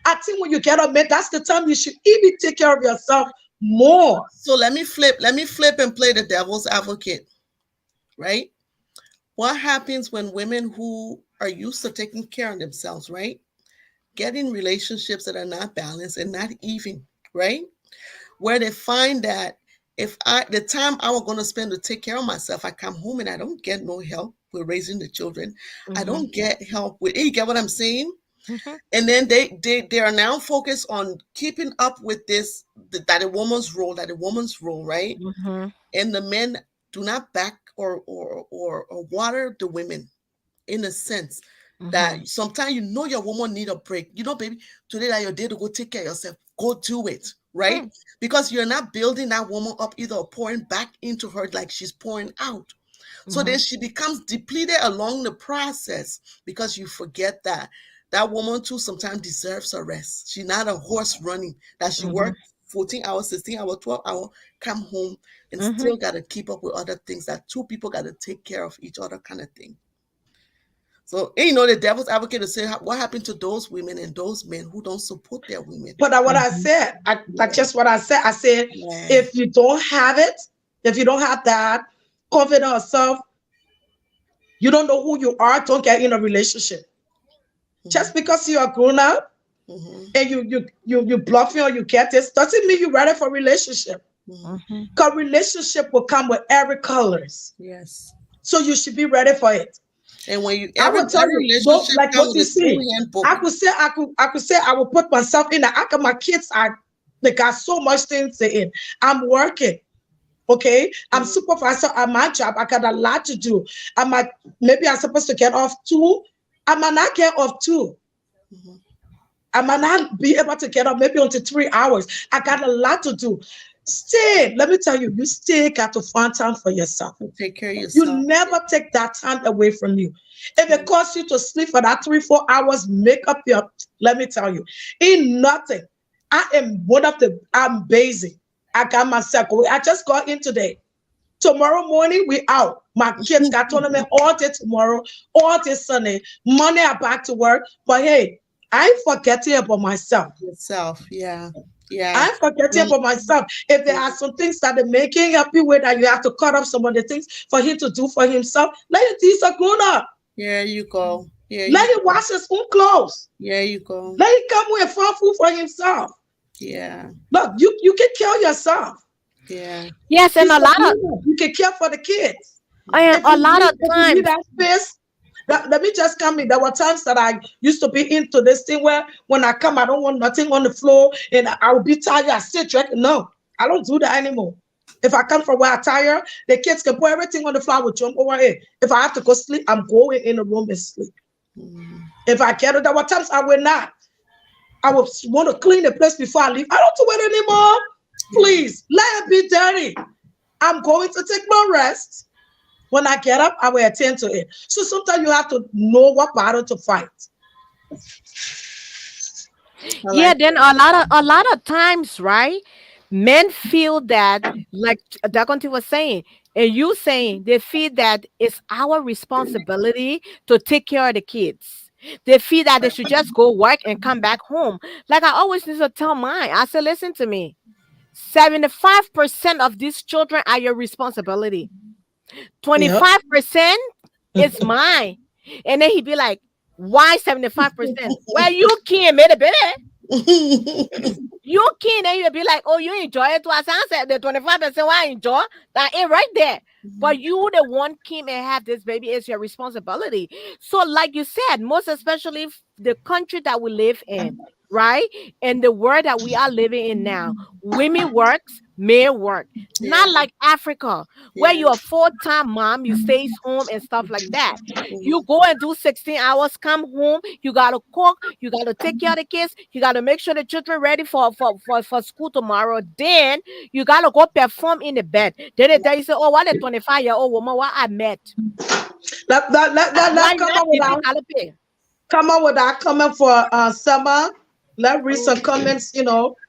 I think when you get a man, that's the time you should even take care of yourself more. So let me flip and play the devil's advocate, right? What happens when women who are used to taking care of themselves, right, get in relationships that are not balanced and not even, right? Where they find that if the time I was gonna spend to take care of myself, I come home and I don't get no help with raising the children. I don't get help with. You get what I'm saying? And then they are now focused on keeping up with this that a woman's role, right? And the men do not back or water the women in a sense that sometimes your woman need a break. Baby, today that your day to go take care of yourself, go do it, right? Because you're not building that woman up either or pouring back into her like she's pouring out. So then she becomes depleted along the process because you forget that woman too sometimes deserves a rest. She's not a horse running, that she worked 14 hours, 16 hours, 12 hours, come home and still got to keep up with other things that two people got to take care of each other kind of thing. So, the devil's advocate to say, what happened to those women and those men who don't support their women? But what I said, that's just what I said. I said, if you don't have it, if you don't have that confidence in yourself, you don't know who you are, don't get in a relationship. Just because you are grown up and you bluffing or you get this, doesn't mean you're ready for a relationship. Because relationship will come with every colors. Yes. So you should be ready for it. And when you I will tell you, like what you see, I could say I will put myself in that. My kids they got so much things in. I'm working. Okay, I'm supervisor at my job. I got a lot to do. Maybe I'm supposed to get off 2. I might not get off 2. I might not be able to get up maybe until 3 hours. I got a lot to do. Let me tell you, you still got to find time for yourself. Take care of yourself. You never take that time away from you. If it costs you to sleep for that 3-4 hours, make up let me tell you, ain't nothing. I am I'm busy. I got myself away. I just got in today. Tomorrow morning, we out. My kids got tournament all day tomorrow, all day Sunday. Monday, I'm back to work. But hey, I ain't forgetting about myself. Yourself, yeah. I'm forgetting about myself. If there are some things that are making happy with that you have to cut off some of the things for him to do for himself, let it be a grown up. There you go. Let him wash his own clothes. There you go. Let him come with fun food for himself. Yeah. Look, you can kill yourself. Yeah. Yes, and a lot of you can care for the kids. A lot of times. That space, let me just come in. There were times that I used to be into this thing where when I come, I don't want nothing on the floor and I will be tired. I sit drinking. No, I don't do that anymore. If I come from where I'm tired, the kids can put everything on the floor, I will jump over it. If I have to go sleep, I'm going in the room and sleep. If I get it, there were times I will not. I would want to clean the place before I leave. I don't do it anymore. Please, let it be dirty. I'm going to take my rest. When I get up, I will attend to it. So sometimes you have to know what battle to fight. Then a lot of times, right? Men feel that, like Dakonti was saying, and you saying, they feel that it's our responsibility to take care of the kids. They feel that they should just go work and come back home. Like I always used to tell mine, I said, listen to me. 75% of these children are your responsibility. 25% is mine. And then he'd be like, why 75%? Well, you can't make it, baby. You can't. And you'd be like, oh, you enjoy it. I said the 25% why I enjoy that ain't right there. But you the one came and have this baby, is your responsibility. So like you said, most especially the country that we live in, right? And the world that we are living in now, women works, men work. Not like Africa, where you're a full-time mom, you stays home and stuff like that. You go and do 16 hours, come home, you gotta cook, you gotta take care of the kids, you gotta make sure the children ready for school tomorrow. Then you gotta go perform in the bed. Then they tell you, say, oh, what a 25-year-old woman, what I met. Let's come on with that comment for Summer. Let's read some comments,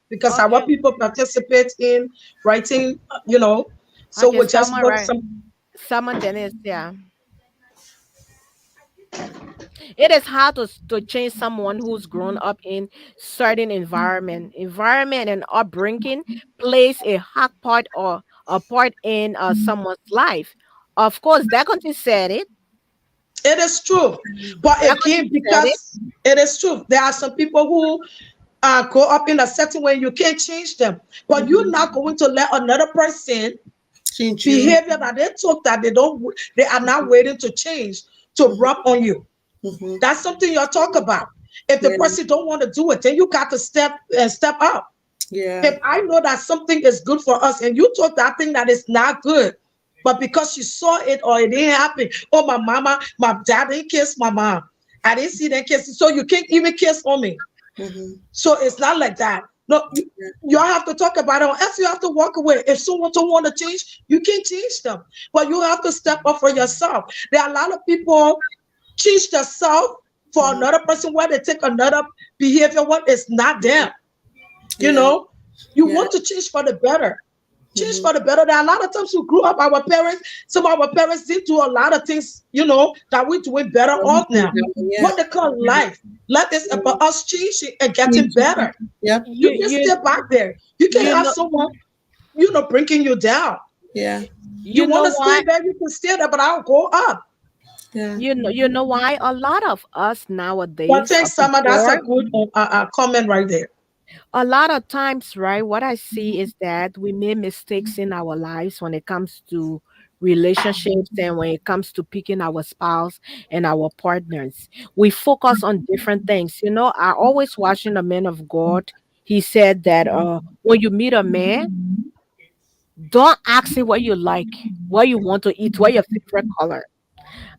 because I want people participate in writing, So Okay, we'll just Summer, put right. some. Summer Dennis, yeah. It is hard to change someone who's grown up in certain environment. Environment and upbringing plays a hard part or a part in someone's life. Of course, Dakonti said it. It is true, but again, because it is true, there are some people who grow up in a setting where you can't change them. But you're not going to let another person Change you. behavior that they took that they are not waiting to change to rub on you. That's something you'll talk about. If the person don't want to do it, then you got to step up. Yeah. If I know that something is good for us and you took that thing that is not good, but because you saw it or it didn't happen, oh, my dad didn't kiss my mom. I didn't see them kiss, so you can't even kiss on me. So it's not like that. No, you have to talk about it, or else you have to walk away. If someone don't want to change, you can't change them. But you have to step up for yourself. There are a lot of people change themselves for another person where they take another behavior what is not them. You know, you want to change for the better. Change for the better. There are a lot of times we grew up, some of our parents did do a lot of things, you know, that we're doing better off now. What they call life. Life is about us changing and getting better. You can stay back there. You can have someone, you know, bringing you down. You want to stay there, you can stay there, but I'll go up. You know why? A lot of us nowadays. Well, thanks, Sama. That's a good comment right there. A lot of times, right, what I see is that we make mistakes in our lives when it comes to relationships and when it comes to picking our spouse and our partners. We focus on different things. You know, I always watching a man of God. He said that when you meet a man, don't ask him what you like, what you want to eat, what your favorite color.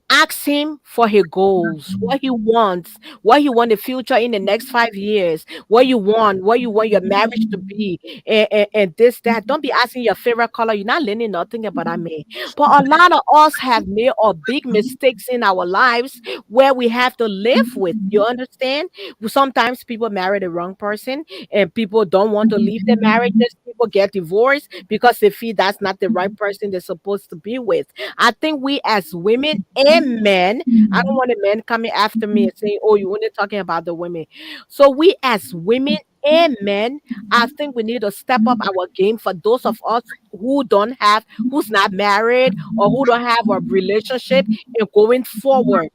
Ask him for his goals, what he wants, what he want the future in the next 5 years, what you want your marriage to be, and this, that. Don't be asking your favorite color. You're not learning nothing about that man. But a lot of us have made big mistakes in our lives where we have to live with. You understand? Sometimes people marry the wrong person and people don't want to leave their marriages. People get divorced because they feel that's not the right person they're supposed to be with. I think we as women and men, I don't want a man coming after me and saying, oh, you only talking about the women. So we as women and men, I think we need to step up our game for those of us who's not married or who don't have a relationship and going forward.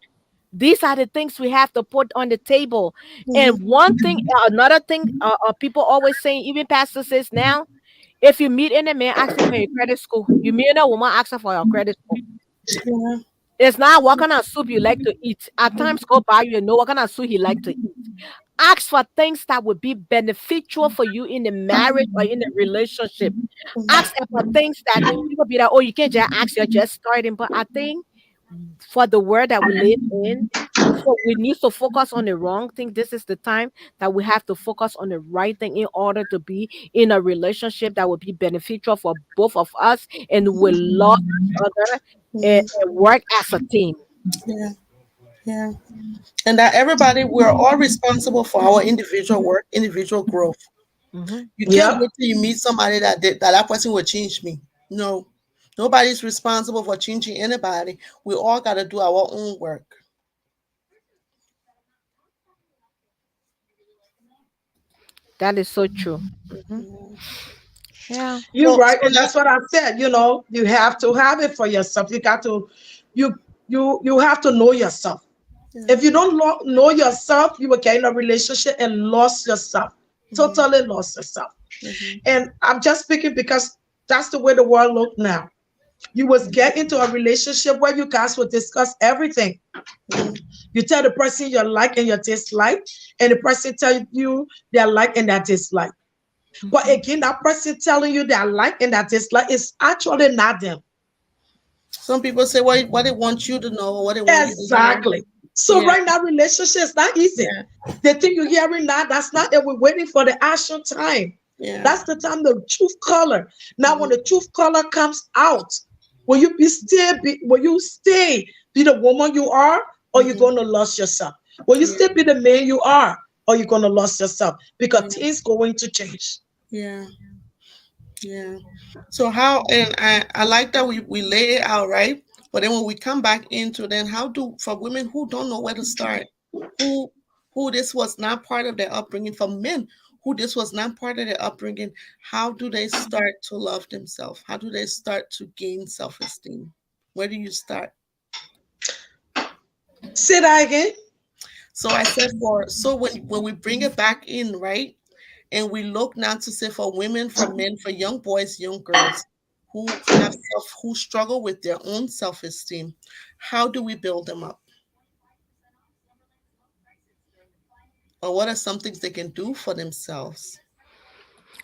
These are the things we have to put on the table. And another thing, people always saying, even pastor says now, if you meet any man, ask him for your credit score. You meet a woman, ask her for your credit score. It's not what kind of soup you like to eat. At times go by, you know what kind of soup he like to eat. Ask for things that would be beneficial for you in the marriage or in the relationship. Ask for things that people be like, oh, you can't just ask, you're just starting. But I think for the world that we live in, so we need to focus on the wrong thing. This is the time that we have to focus on the right thing in order to be in a relationship that will be beneficial for both of us and will love each other and work as a team. Yeah. And that everybody, we're all responsible for our individual work, individual growth. You can't wait till you meet somebody that person will change me. No. Nobody's responsible for changing anybody. We all got to do our own work. That is so true. Yeah, you're right, and that's what I said. You know, you have to have it for yourself. You got to, you have to know yourself. If you don't know yourself, you will get in a relationship and lost yourself. Totally lost yourself. And I'm just speaking because that's the way the world looks now. You was get into a relationship where you guys will discuss everything. You tell the person your like and your dislike, and the person tell you their like and their dislike. But again, that person telling you their like and their dislike is actually not them. Some people say what they want you to know, what they want you to know. Exactly. So right now, relationship is not easy. The thing you're hearing now, that's not it. We're waiting for the action time. That's the time the truth color. Now, when the truth color comes out, will you stay be the woman you are, or you're gonna lose yourself? Will you still be the man you are, or you're gonna lose yourself? Because things going to change. Yeah. So how, and I like that we lay it out, right? But then when we come back into then for women who don't know where to start, who this was not part of their upbringing, for men who this was not part of their upbringing, how do they start to love themselves? How do they start to gain self-esteem? Where do you start? Say that again. So I said when we bring it back in, right? And we look now to say for women, for men, for young boys, young girls who struggle with their own self-esteem. How do we build them up? Or what are some things they can do for themselves?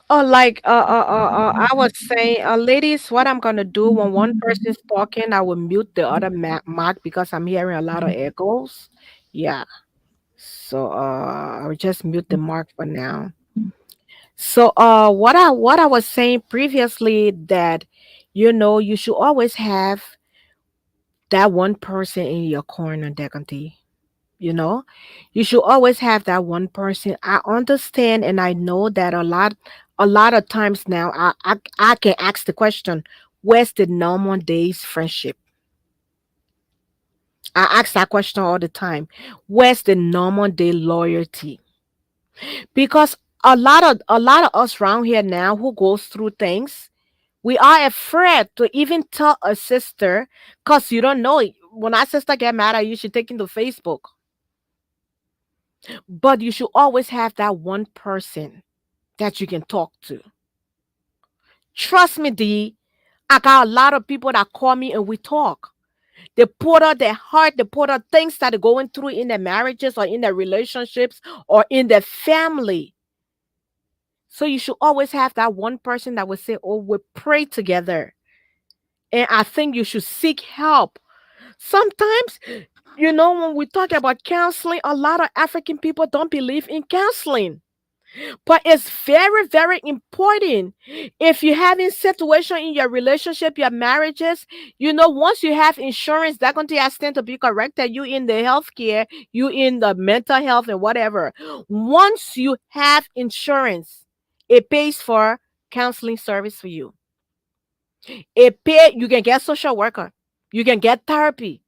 Oh, like I was saying, ladies, what I'm gonna do when one person's talking, I will mute the other mic because I'm hearing a lot of echoes. Yeah. So I'll just mute the mic for now. So what I was saying previously, that you should always have that one person in your corner, Decanty. You know, you should always have that one person. I understand and I know that a lot of times now I can ask the question, where's the normal days friendship? I ask that question all the time. Where's the normal day loyalty? Because a lot of us around here now who goes through things, we are afraid to even tell a sister, because you don't know, when our sister get mad at you, she take into Facebook. But you should always have that one person that you can talk to. Trust me, D. I got a lot of people that call me and we talk. They put out their heart, they put out things that they're going through in their marriages or in their relationships or in their family. So you should always have that one person that will say, oh, we pray together. And I think you should seek help. Sometimes, when we talk about counseling, a lot of African people don't believe in counseling. But it's very, very important. If you're having situation in your relationship, your marriages, once you have insurance, that's going to extend to be corrected. You in the healthcare, you in the mental health and whatever. Once you have insurance, it pays for counseling service for you. You can get social worker, you can get therapy.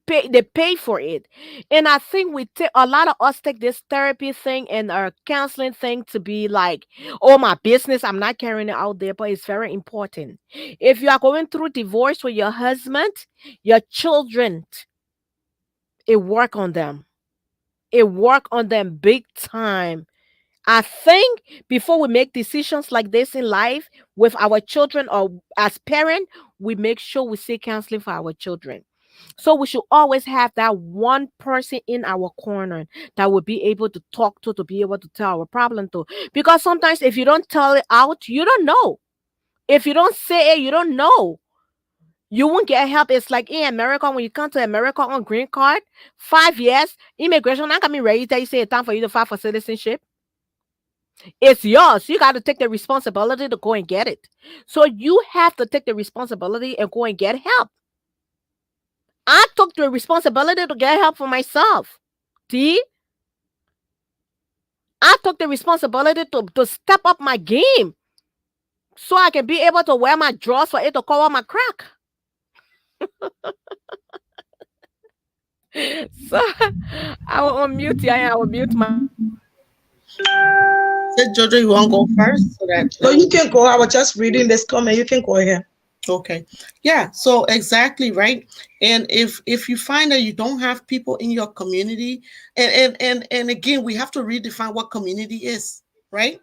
They pay for it. And I think a lot of us take this therapy thing and our counseling thing to be like, oh, my business, I'm not carrying it out there, but it's very important. If you are going through divorce with your husband, your children, it work on them. It work on them big time. I think before we make decisions like this in life with our children or as parents, we make sure we seek counseling for our children. So we should always have that one person in our corner that will be able to talk to be able to tell our problem to. Because sometimes if you don't tell it out, you don't know. If you don't say it, you don't know. You won't get help. It's like in America, when you come to America on green card, 5 years, immigration not gonna be ready to say it's time for you to file for citizenship. It's yours. You got to take the responsibility to go and get it. So you have to take the responsibility and go and get help. I took the responsibility to get help for myself. See? I took the responsibility to step up my game so I can be able to wear my drawers for it to cover my crack. So I will unmute you. I will mute my. Say, Jojo, you want to go first? So you can go. I was just reading this comment. You can go ahead. Okay. Yeah. So exactly, right. And if you find that you don't have people in your community, and again, we have to redefine what community is, right?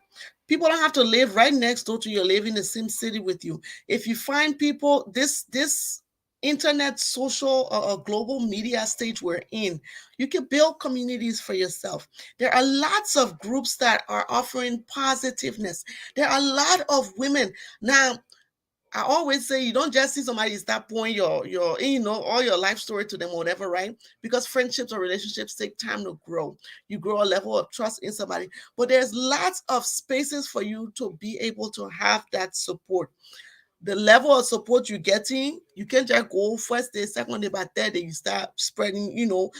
People don't have to live right next door to you, live in the same city with you. If you find people, this internet, social, global media stage we're in, you can build communities for yourself. There are lots of groups that are offering positiveness. There are a lot of women now. I always say you don't just see somebody start pouring your all your life story to them or whatever, right? Because friendships or relationships take time to grow. You grow a level of trust in somebody, but there's lots of spaces for you to be able to have that support. The level of support you're getting, you can't just go first day, second day, but third day you start spreading. You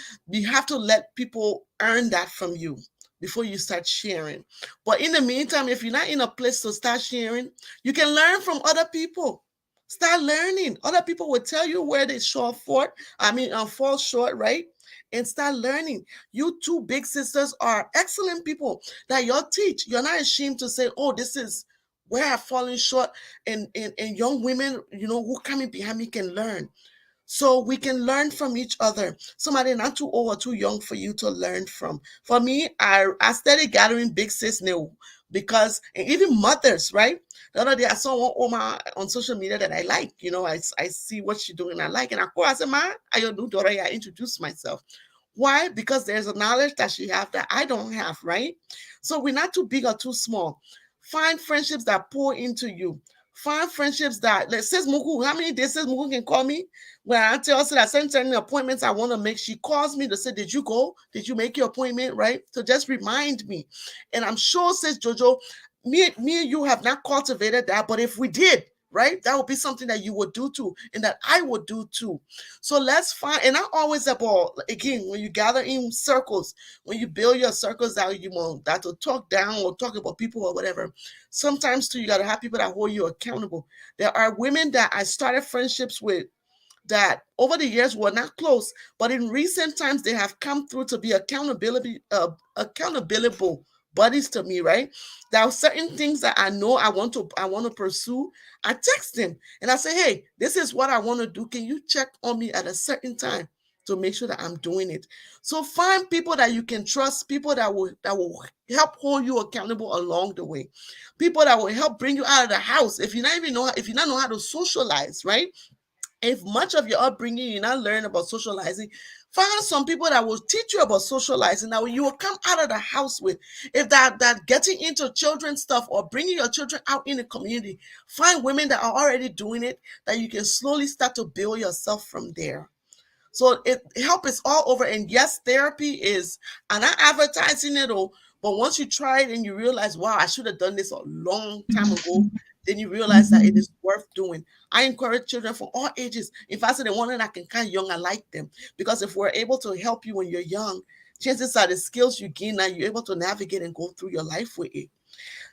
have to let people earn that from you before you start sharing. But in the meantime, if you're not in a place to start sharing, you can learn from other people. Start learning. Other people will tell you where they fall short, right? And start learning. You two big sisters are excellent people that you'll teach. You're not ashamed to say, oh, this is where I've fallen short. And young women, who coming behind me can learn. So we can learn from each other. Somebody not too old or too young for you to learn from. For me, I started gathering big sis now. because and even mothers, right? The other day I saw one Oma on social media that I like. You know, I see what she's doing, I like, and I call. I said, "Ma, I your new daughter." I introduce myself. Why? Because there's a knowledge that she have that I don't have, right? So we're not too big or too small. Find friendships that pour into you. Find friendships that, let's say, Mugu, how many days says Mugu can call me? When I tell her that certain appointments I want to make, she calls me to say, did you go? Did you make your appointment? Right? So just remind me. And I'm sure, says Jojo, me and you have not cultivated that, but if we did, right, that would be something that you would do too, and that I would do too. So let's find, and I always about, again, when you gather in circles, when you build your circles out, you want that to talk down or talk about people or whatever. Sometimes too, you got to have people that hold you accountable. There are women that I started friendships with that over the years were not close, but in recent times they have come through to be accountable buddies to me, right? There are certain things that I know I want to pursue. I text them and I say, hey, this is what I want to do. Can you check on me at a certain time to make sure that I'm doing it? So find people that you can trust, people that will help hold you accountable along the way, people that will help bring you out of the house. If you not know how to socialize, right? If much of your upbringing you're not learning about socializing, find some people that will teach you about socializing that you will come out of the house with. If that getting into children's stuff or bringing your children out in the community, find women that are already doing it, that you can slowly start to build yourself from there. So help is all over. And yes, therapy is, I'm not advertising it all, but once you try it and you realize, wow, I should have done this a long time ago, then you realize that it is worth doing. I encourage children from all ages. If I say the one that I can kind of young, I like them. Because if we're able to help you when you're young, chances are the skills you gain now, you're able to navigate and go through your life with it.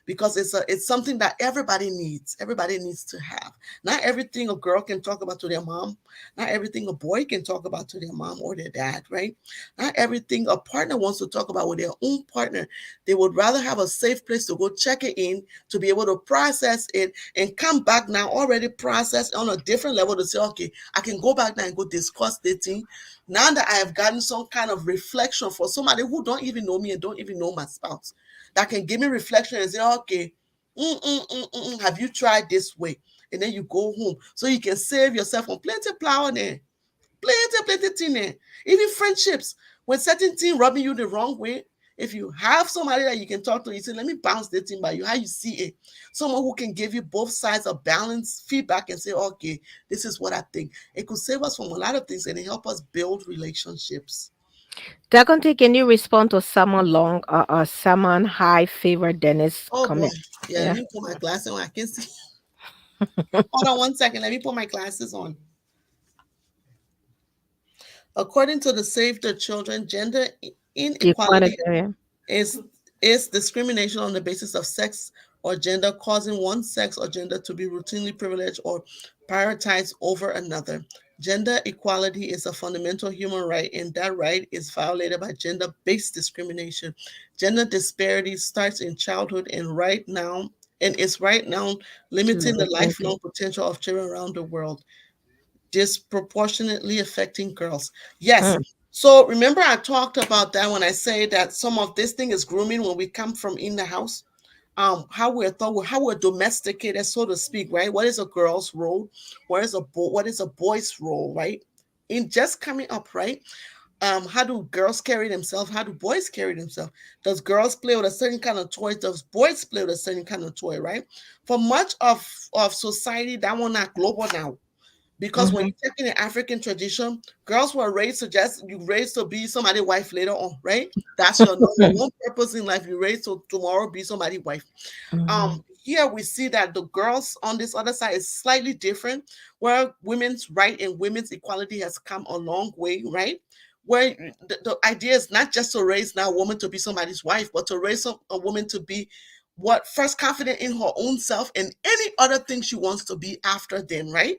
Because it's something that everybody needs to have. Not everything a girl can talk about to their mom, not everything a boy can talk about to their mom or their dad, right? Not everything a partner wants to talk about with their own partner. They would rather have a safe place to go check it in, to be able to process it and come back now already processed on a different level to say, okay, I can go back now and go discuss dating. Now that I have gotten some kind of reflection for somebody who don't even know me and don't even know my spouse, that can give me reflection and say, okay, have you tried this way? And then you go home. So you can save yourself on plenty plow there. Plenty thing there. Even friendships. When certain thing rubbing you the wrong way, if you have somebody that you can talk to, you say, let me bounce this thing by you, how you see it. Someone who can give you both sides of balanced feedback and say, okay, this is what I think. It could save us from a lot of things and it help us build relationships. Dagonte, can you respond to someone long someone high favorite Dennis comment? Boy. Yeah, let me put my glasses on. I can see. Hold on 1 second. Let me put my glasses on. According to the Save the Children, gender inequality is discrimination on the basis of sex or gender, causing one sex or gender to be routinely privileged or prioritized over another. Gender equality is a fundamental human right, and that right is violated by gender-based discrimination. Gender disparity starts in childhood and is right now limiting the lifelong potential of children around the world, disproportionately affecting girls. Yes. So remember I talked about that when I say that some of this thing is grooming when we come from in the house. How we're domesticated, so to speak, right? What is a girl's role? What is a boy's role, right? In just coming up, right? How do girls carry themselves? How do boys carry themselves? Does girls play with a certain kind of toy? Does boys play with a certain kind of toy, right? For much of society, that one not global now. Because when you take in the African tradition, girls were raised to be somebody's wife later on, right? That's your number one purpose in life. You raised to tomorrow be somebody's wife. Here we see that the girls on this other side is slightly different, where women's right and women's equality has come a long way, right? Where the idea is not just to raise now a woman to be somebody's wife, but to raise a woman to be first confident in her own self and any other thing she wants to be after then, right?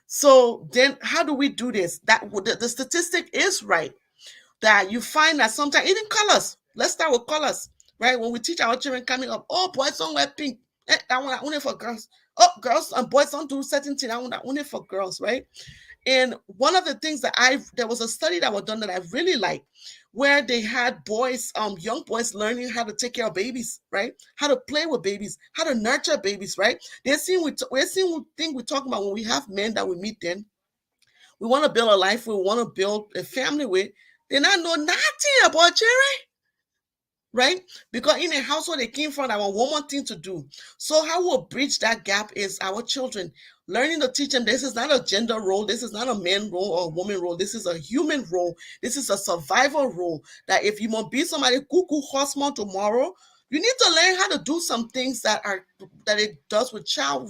So then how do we do this? That the statistic is right, that you find that sometimes even colors, let's start with colors, right? When we teach our children coming up, oh, boys don't wear pink. That one only for girls. Oh, girls and boys don't do certain things. That one only for girls, right? And one of the things that there was a study that was done that I really liked where they had boys, young boys learning how to take care of babies, right? How to play with babies, how to nurture babies, right? We're seeing thing we talk about when we have men that we meet then. We want to build a life, we want to build a family with. They not know nothing about Jerry, right? Because in a household they came from, that one more thing to do. So how we'll bridge that gap is our children learning to teach them this is not a gender role, this is not a man role or a woman role, this is a human role, this is a survival role. That if you want to be somebody cuckoo horseman tomorrow, you need to learn how to do some things that it does with child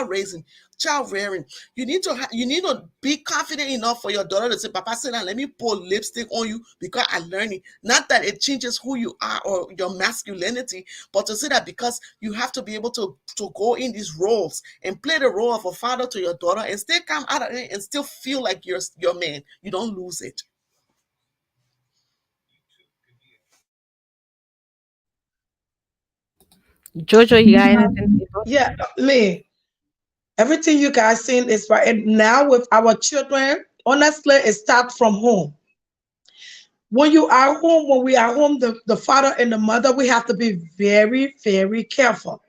raising, child rearing. You need to be confident enough for your daughter to say, Papa, sit down, let me pour lipstick on you because I learned it. Not that it changes who you are or your masculinity, but to say that because you have to be able to go in these roles and play the role of a father to your daughter and still come out of it and still feel like you're your man. You don't lose it. Jojo, you got anything? Yeah, me. Everything you guys seen is right. And now with our children, honestly, it starts from home. When you are home, when we are home, the father and the mother, we have to be very, very careful.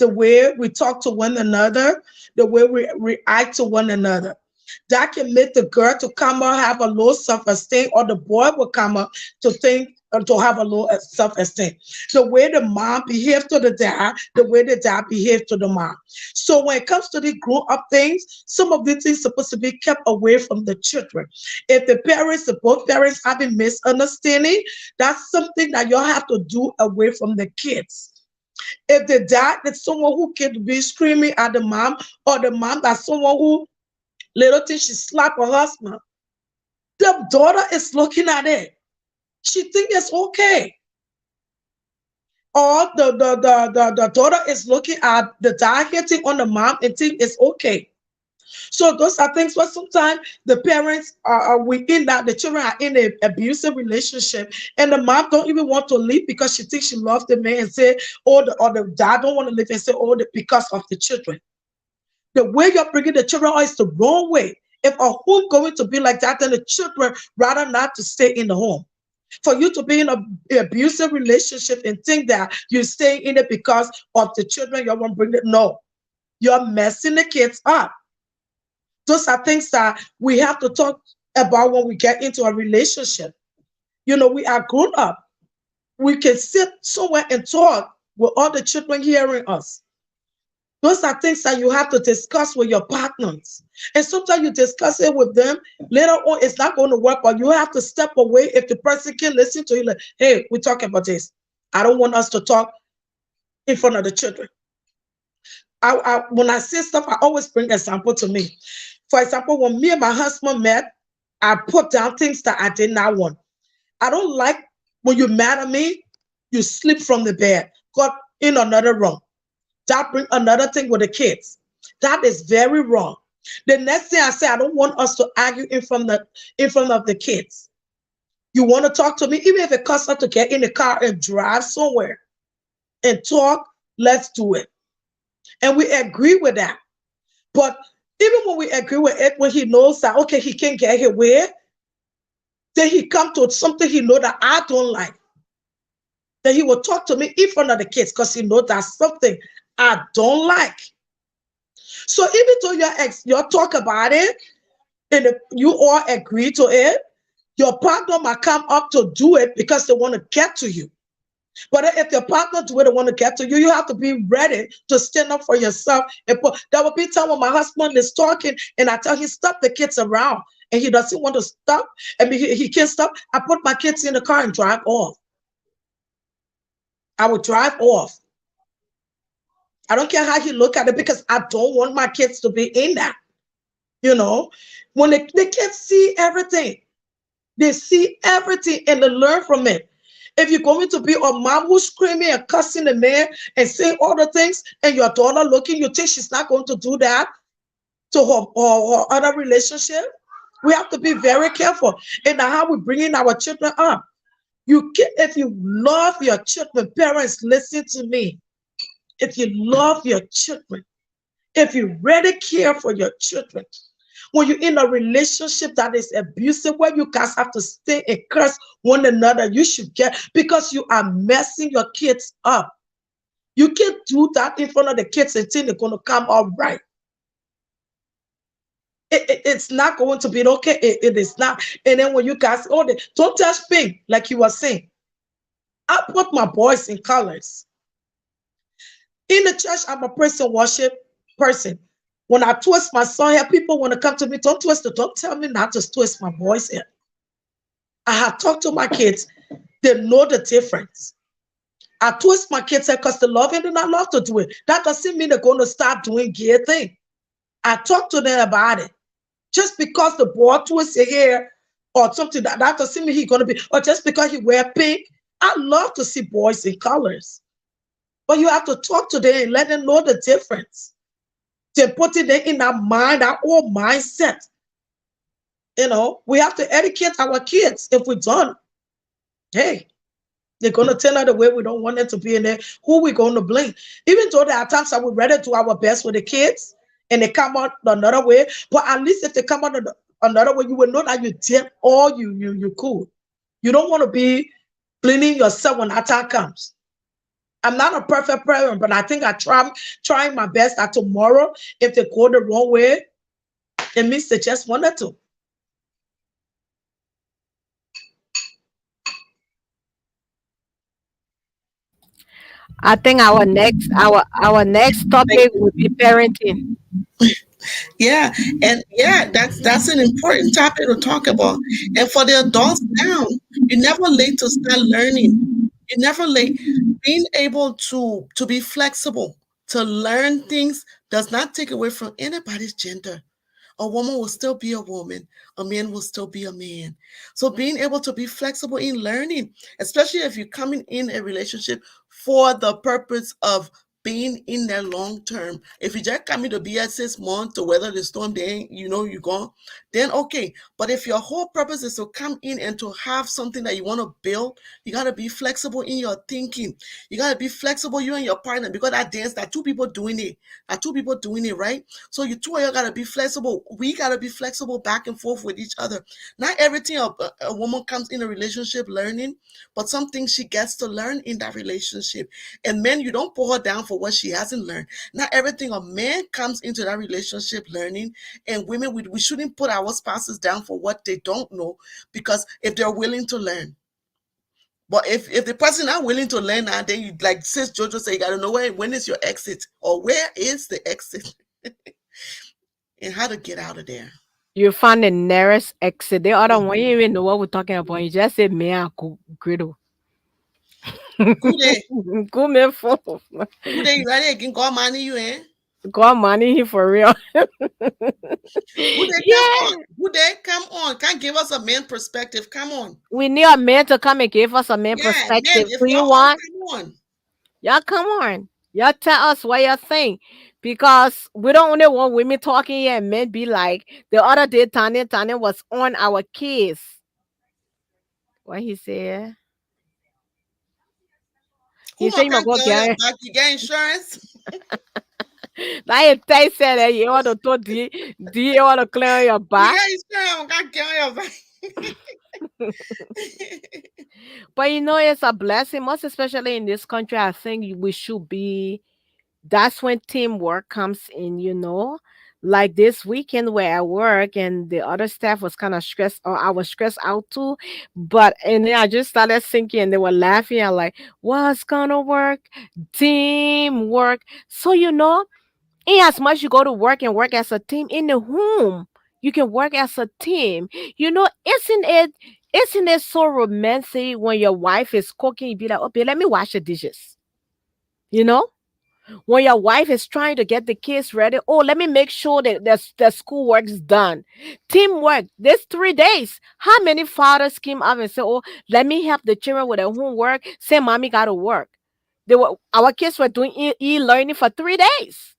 The way we talk to one another, the way we react to one another. That can make the girl to come up have a low self-esteem, or the boy will come up to think to have a low self-esteem. The way the mom behaves to the dad, the way the dad behaves to the mom. So when it comes to the grown-up things, some of these things supposed to be kept away from the children. If both parents having misunderstanding, that's something that you have to do away from the kids. If the dad is someone who can be screaming at the mom, or the mom that's someone who little thing she slap her husband, the daughter is looking at it. She think it's okay. Or the daughter is looking at the dad hitting on the mom and think it's okay. So those are things where sometimes the parents are within that, the children are in an abusive relationship, and the mom don't even want to leave because she thinks she loves the man, and say, or the dad don't want to leave and say, because of the children. The way you're bringing the children up is the wrong way. If a home going to be like that, then the children rather not to stay in the home. For you to be in an abusive relationship and think that you stay in it because of the children, you won't bring it. No, you're messing the kids up. Those are things that we have to talk about when we get into a relationship. You know, we are grown up. We can sit somewhere and talk with all the children hearing us. Those are things that you have to discuss with your partners. And sometimes you discuss it with them. Later on, it's not going to work, but you have to step away if the person can listen to you. Like, hey, we're talking about this. I don't want us to talk in front of the children. When I say stuff, I always bring example to me. For example, when me and my husband met, I put down things that I did not want. I don't like when you're mad at me, you slip from the bed, got in another room. That bring another thing with the kids. That is very wrong. The next thing I say, I don't want us to argue in front of the kids. You want to talk to me, even if it costs us to get in the car and drive somewhere and talk, let's do it. And we agree with that. But even when we agree with it, when he knows that, okay, he can't get here where, then he come to something he know that I don't like. Then he will talk to me in front of the kids because he knows that's something I don't like. So even though you talk about it, and if you all agree to it, your partner might come up to do it because they want to get to you. But if your partner do it and want to get to you, you have to be ready to stand up for yourself. There will be time when my husband is talking and I tell him, stop the kids around. And he doesn't want to stop. And he can't stop. I put my kids in the car and drive off. I would drive off. I don't care how he look at it because I don't want my kids to be in that. You know, when the kids see everything, they see everything and they learn from it. If you're going to be a mom who's screaming and cussing the man and saying all the things, and your daughter looking, you think she's not going to do that to her other relationship? We have to be very careful in how we bring in our children up. If you love your children, parents, listen to me. If you love your children, if you really care for your children, When you're in a relationship that is abusive, where you guys have to stay and curse one another, you should get, because you are messing your kids up. You can't do that in front of the kids and think they're going to come out right. It's not going to be okay. It is not. And then when you guys, don't touch pink, like you were saying. I put my boys in colors. In the church, I'm a praise and worship person. When I twist my son hair, people want to come to me, don't twist it. Don't tell me not to twist my boys' hair. I have talked to my kids. They know the difference. I twist my kids' hair because they love it and I love to do it. That doesn't mean they're going to stop doing gay thing. I talk to them about it. Just because the boy twists his hair or something, that doesn't mean he's going to be, or just because he wear pink. I love to see boys in colors. But you have to talk to them and let them know the difference. To put it in our mind, our own mindset. You know, we have to educate our kids. If we don't, hey, they're going to turn out the way we don't want them to be in there. Who we going to blame? Even though there are times that we rather do our best with the kids and they come out another way, but at least if they come out another way, you will know that you did all you could. You don't want to be blaming yourself when that time comes. I'm not a perfect parent, but I think I trying my best that tomorrow, if they go the wrong way, it means they just wanted to. I think our next topic would be parenting. Yeah, and yeah, that's an important topic to talk about. And for the adults now, you're never late to start learning. You're never late. Being able to be flexible, to learn things does not take away from anybody's gender. A woman will still be a woman. A man will still be a man. So being able to be flexible in learning, especially if you're coming in a relationship for the purpose of being in there long term. If you just coming to be at 6 months to weather the storm, then you're gone, then okay. But if your whole purpose is to come in and to have something that you want to build, you got to be flexible in your thinking. You got to be flexible, you and your partner, because that dance, that two people doing it, right? So you two of you got to be flexible. We got to be flexible back and forth with each other. Not everything a woman comes in a relationship learning, but some things she gets to learn in that relationship. And men, you don't pull her down for what she hasn't learned. Not everything a man comes into that relationship learning, and women, we shouldn't put our spouses down for what they don't know, because if they're willing to learn. But if the person not willing to learn, now then you, like Sis Jojo say, you gotta know when is your exit, or where is the exit and how to get out of there. You find the nearest exit. The other one, you even know what we're talking about. You just say, "Mea griddle." Good man, for Who they ready again? God money you eh? God money for real. Who they come on? Can't give us a man perspective. Come on. We need a man to come and give us a man perspective. Man, Do you want? Come on. Y'all come on. Y'all tell us what you think. Because we don't only want women talking here and men be like, the other day Tanya was on our case. What he said? He said you go get insurance. Like they said that you want to do you want to clear your back? But you know, it's a blessing, most especially in this country. I think we should be. That's when teamwork comes in. You know, like this weekend where I work and the other staff was kind of stressed, or I was stressed out too. And then I just started thinking, and they were laughing. I'm like, what's gonna work? Teamwork. So you know. In as much you go to work and work as a team in the home, you can work as a team. You know, isn't it so romantic when your wife is cooking? You be like, okay, let me wash the dishes. You know, when your wife is trying to get the kids ready, oh, let me make sure that the schoolwork is done. Teamwork. This 3 days, how many fathers came up and said, oh, let me help the children with their homework? Say, mommy got to work. Our kids were doing e-learning for 3 days.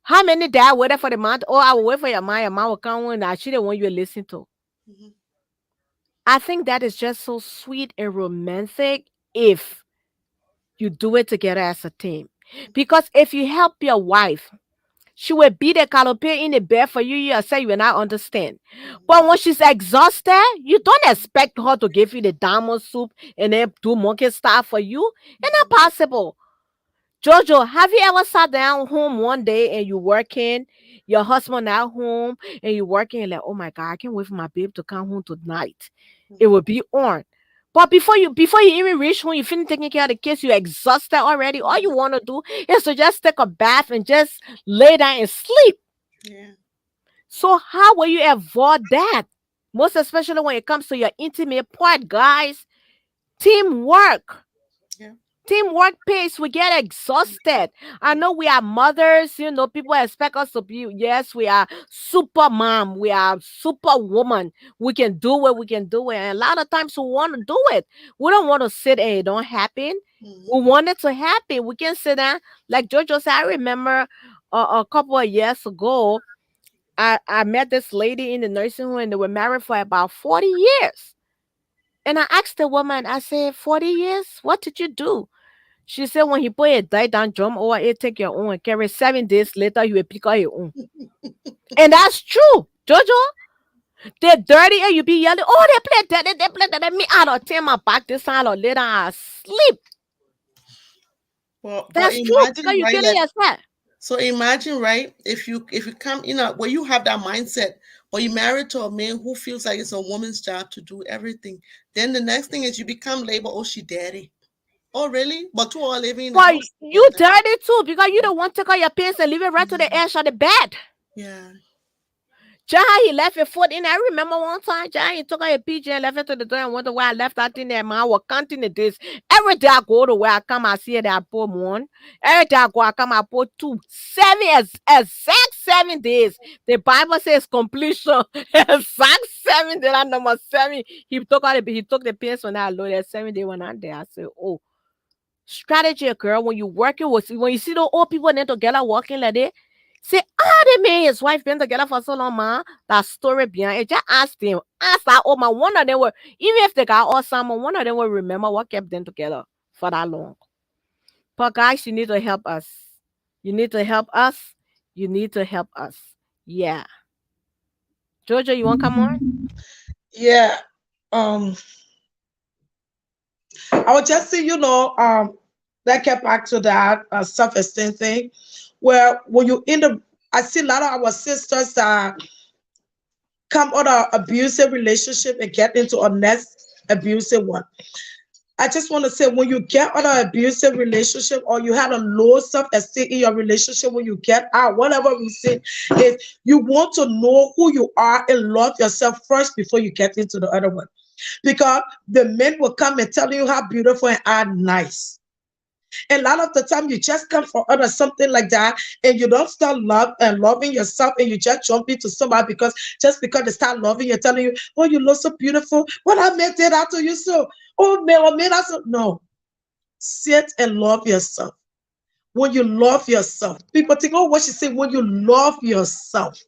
How many dad waited for the month? Oh, I will wait for your mom. Your mom will come when I the one you listen to. I think that is just so sweet and romantic if you do it together as a team. Because if you help your wife She will beat a calope in the bed for you. You say you will not understand. But when she's exhausted, you don't expect her to give you the diamond soup and then do monkey stuff for you. It's not possible. Jojo, have you ever sat down home one day and you working, your husband at home, and you working and like, oh my God, I can't wait for my babe to come home tonight. It will be on. But before you even reach home, you finish taking care of the kids, you're exhausted already. All you want to do is to just take a bath and just lay down and sleep. Yeah. So how will you avoid that? Most especially when it comes to your intimate part, guys. Teamwork. Yeah. Teamwork pays. We get exhausted. I know we are mothers, people expect us to be, yes, we are super mom, we are super woman. We can do it, we can do it. And a lot of times we want to do it. We don't want to sit and it don't happen. We want it to happen. We can sit down. Like Jojo said, I remember a couple of years ago, I met this lady in the nursing home and they were married for about 40 years. And I asked the woman, I said, 40 years? What did you do? She said when he put a die down, jump over it, take your own and carry 7 days later, you will pick up your own. And that's true, Jojo. They're dirty and you be yelling, oh, they play that. Me out of 10 my back this time or later I sleep. Well, that's true because you're killing yourself. So imagine, right? If you come, where you have that mindset, but you married to a man who feels like it's a woman's job to do everything, then the next thing is you become labeled, oh, she daddy. Oh, really? But two are living in the house. You dirty too because you don't want to take out your pants and leave it right to the edge of the bed. Yeah. Jahan, he left a foot in. I remember one time, Jahan, he took out a PJ and left it to the door and wonder why I left that in there. Man, I was counting the days. Every day I go to where I come, I see that I put 1. Every day I go, I come, I put 2. 7, exact 7 days. The Bible says completion. Exact 7 days. That number 7. He took the pants when I loaded 7 days when I'm there. I said, oh. Strategy, girl, when you working with, when you see the old people then together walking like that, say, they man and his wife been together for so long, man. That story behind it. Just ask them. Ask that old man. One of them will, even if they got all summer, one of them will remember what kept them together for that long. But guys, you need to help us. You need to help us. You need to help us. Yeah. Jojo, you want to come on? Yeah. I would just say, that get back to that self-esteem thing, where when you I see a lot of our sisters that come out of abusive relationship and get into a next abusive one. I just want to say, when you get out of abusive relationship or you had a low self-esteem in your relationship, when you get out, whatever we say, is you want to know who you are and love yourself first before you get into the other one. Because the men will come and tell you how beautiful and how nice. And a lot of the time you just come for others, something like that, and you don't start loving yourself, and you just jump into somebody because they start loving you, telling you, oh, you look so beautiful. What I man did that to you so? Oh, man, no. Sit and love yourself. When you love yourself, people think, oh, what she said, when you love yourself.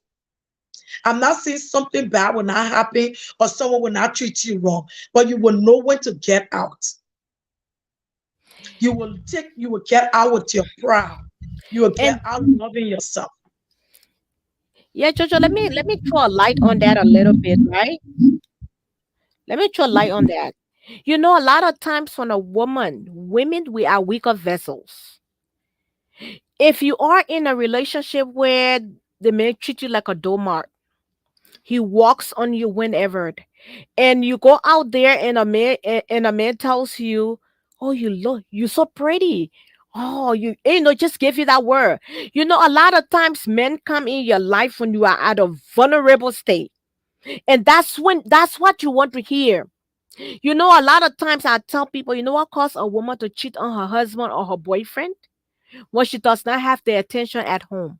I'm not saying something bad will not happen or someone will not treat you wrong, but you will know when to get out. You will get out with your pride. You will get out loving yourself. Yeah, Jojo, let me throw a light on that a little bit, right? Let me throw a light on that. A lot of times when women, we are weaker vessels. If you are in a relationship where the man treats you like a doormat, he walks on you whenever, and you go out there and a man tells you, oh, you're so pretty. Oh, just give you that word. A lot of times men come in your life when you are at a vulnerable state. And that's what you want to hear. A lot of times I tell people, what causes a woman to cheat on her husband or her boyfriend? When she does not have the attention at home.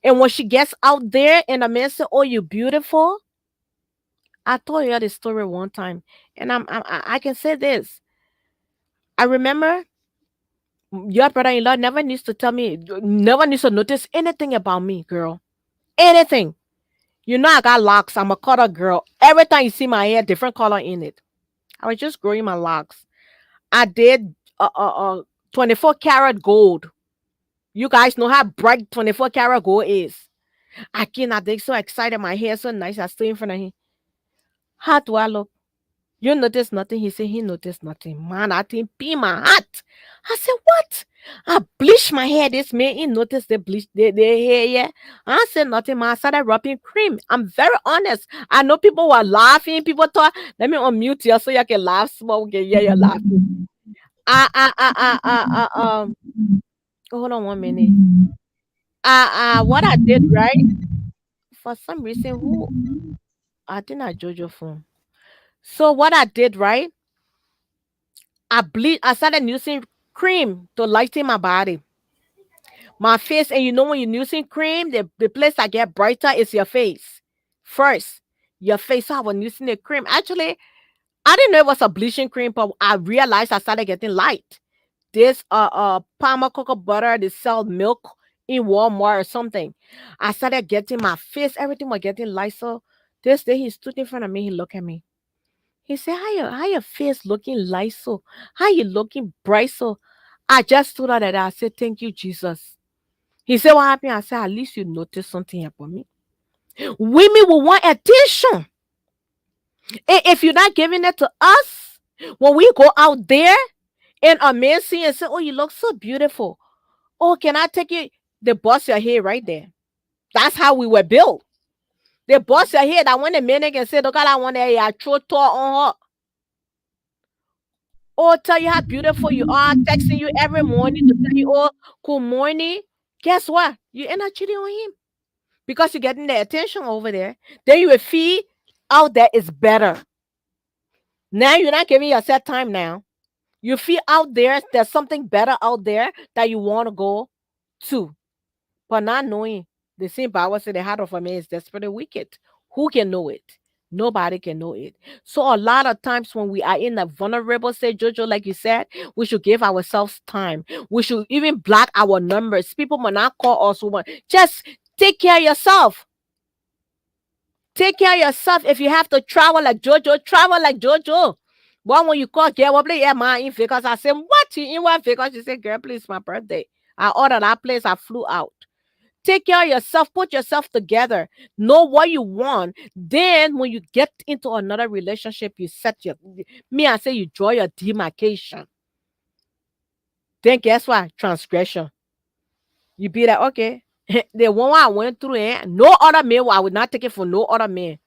And when she gets out there and a man says, oh, you're beautiful. I told you the story one time. And I can say this. I remember your brother-in-law never needs to notice anything about me, girl. Anything. I got locks. I'm a color girl. Every time you see my hair, different color in it. I was just growing my locks. I did 24 karat gold. You guys know how bright 24 karat gold is. I cannot. They so excited. My hair so nice. I stay in front of him. How do I look? You notice nothing? He said he noticed nothing. Man, I think pee my heart. I said, what? I bleached my hair. This man, he noticed the bleach, the hair, yeah. I said nothing, man. I started rubbing cream. I'm very honest. I know people were laughing. People thought, let me unmute you so you can laugh small. Okay, yeah, you're laughing. Hold on 1 minute. What I did, right? For some reason, I think I Jojo phone. So what I did, right? I started using cream to lighten my body. My face, and you know when you're using cream, the place that get brighter is your face. First, your face. So I was using the cream. Actually, I didn't know it was a bleaching cream, but I realized I started getting light. This Palmer cocoa butter, they sell milk in Walmart or something. I started getting my face, everything was getting light. So this day he stood in front of me, he looked at me. He said, how your face looking light so? How you looking bright so? I just stood out at that. I said, thank you, Jesus. He said, what happened? I said, at least you noticed something about me. Women will want attention. And if you're not giving it to us, when we go out there and a man see and say, oh, you look so beautiful. Oh, can I take you? They bust your hair right there. That's how we were built. They bust your hair. That when the man can say, look at that one there, I throw tall on her. Oh, tell you how beautiful you are, texting you every morning to tell you, oh, good morning. Guess what? You end up cheating on him because you're getting the attention over there. Then you will feel out there is better. Now you're not giving yourself time now. You feel out there's something better out there that you want to go to. But not knowing the same Bible said the heart of a man is desperately wicked. Who can know it? Nobody can know it. So a lot of times when we are in a vulnerable state, Jojo, like you said, we should give ourselves time. We should even block our numbers. People might not call us. Just take care of yourself. Take care of yourself. If you have to travel like Jojo, travel like Jojo. But when you call, girl, what play? Yeah, man, in Vegas. I said, what? You in what Vegas? She said, girl, please, my birthday. I ordered that place. I flew out. Take care of yourself. Put yourself together. Know what you want. Then when you get into another relationship, you set I say you draw your demarcation. Then guess what? Transgression. You be like, okay, the one I went through, no other man, I would not take it for no other man.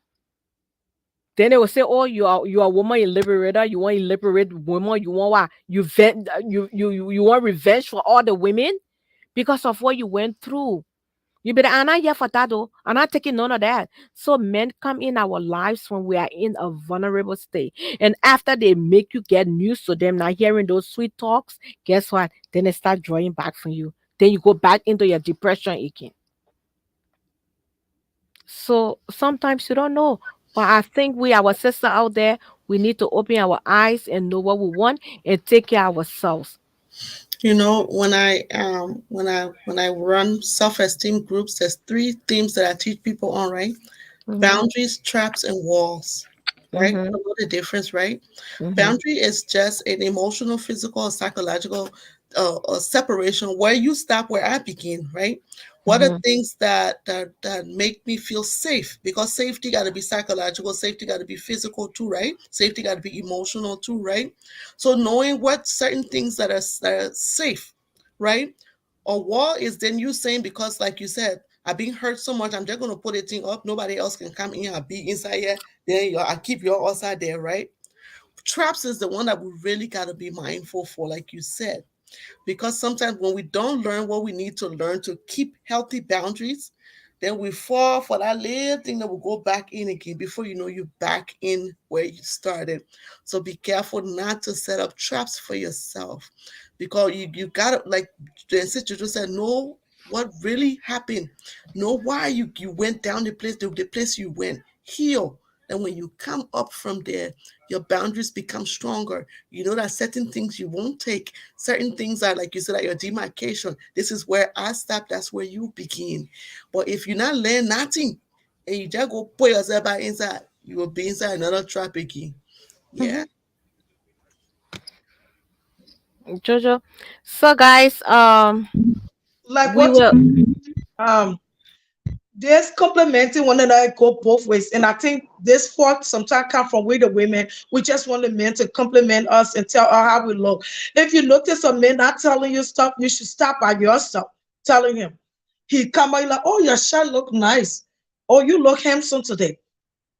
Then they will say, oh, you are a woman, you liberator. You want to liberate women. You want what? You want revenge for all the women because of what you went through. You be like, I'm not here for that though. I'm not taking none of that. So men come in our lives when we are in a vulnerable state. And after they make you get used to them, not hearing those sweet talks, guess what? Then they start drawing back from you. Then you go back into your depression again. So sometimes you don't know. But I think our sister out there, we need to open our eyes and know what we want and take care of ourselves. You know, when I run self-esteem groups, there's 3 themes that I teach people on, right? Mm-hmm. Boundaries, traps, and walls. Right? Mm-hmm. Know the difference, right? Mm-hmm. Boundary is just an emotional, physical, or psychological separation where you stop, where I begin, right? What are things that make me feel safe? Because safety got to be psychological, safety got to be physical too, right? Safety got to be emotional too, right? So knowing what certain things that are safe, right? A wall is then you saying, because like you said, I've been hurt so much, I'm just going to put a thing up. Nobody else can come in. I'll be inside here. Then I keep you outside there, right? Traps is the one that we really got to be mindful for, like you said. Because sometimes when we don't learn what we need to learn to keep healthy boundaries, then we fall for that little thing that will go back in again. Before you know, you're back in where you started. So be careful not to set up traps for yourself, because you got to, like the institute said, know what really happened. Know why you went down the place you went. Heal. And when you come up from there, your boundaries become stronger. You know that certain things you won't take. Certain things are, like you said, at your demarcation. This is where I stop. That's where you begin. But if you not learn nothing and you just go put yourself back inside, you will be inside another trap again. Yeah. Jojo. So guys, like We what will. um this complimenting one another go both ways. And I think this fault sometimes come from we the women. We just want the men to compliment us and tell us how we look. If you notice a man not telling you stuff, you should stop by yourself telling him. He come by like, oh, your shirt look nice. Oh, you look handsome today.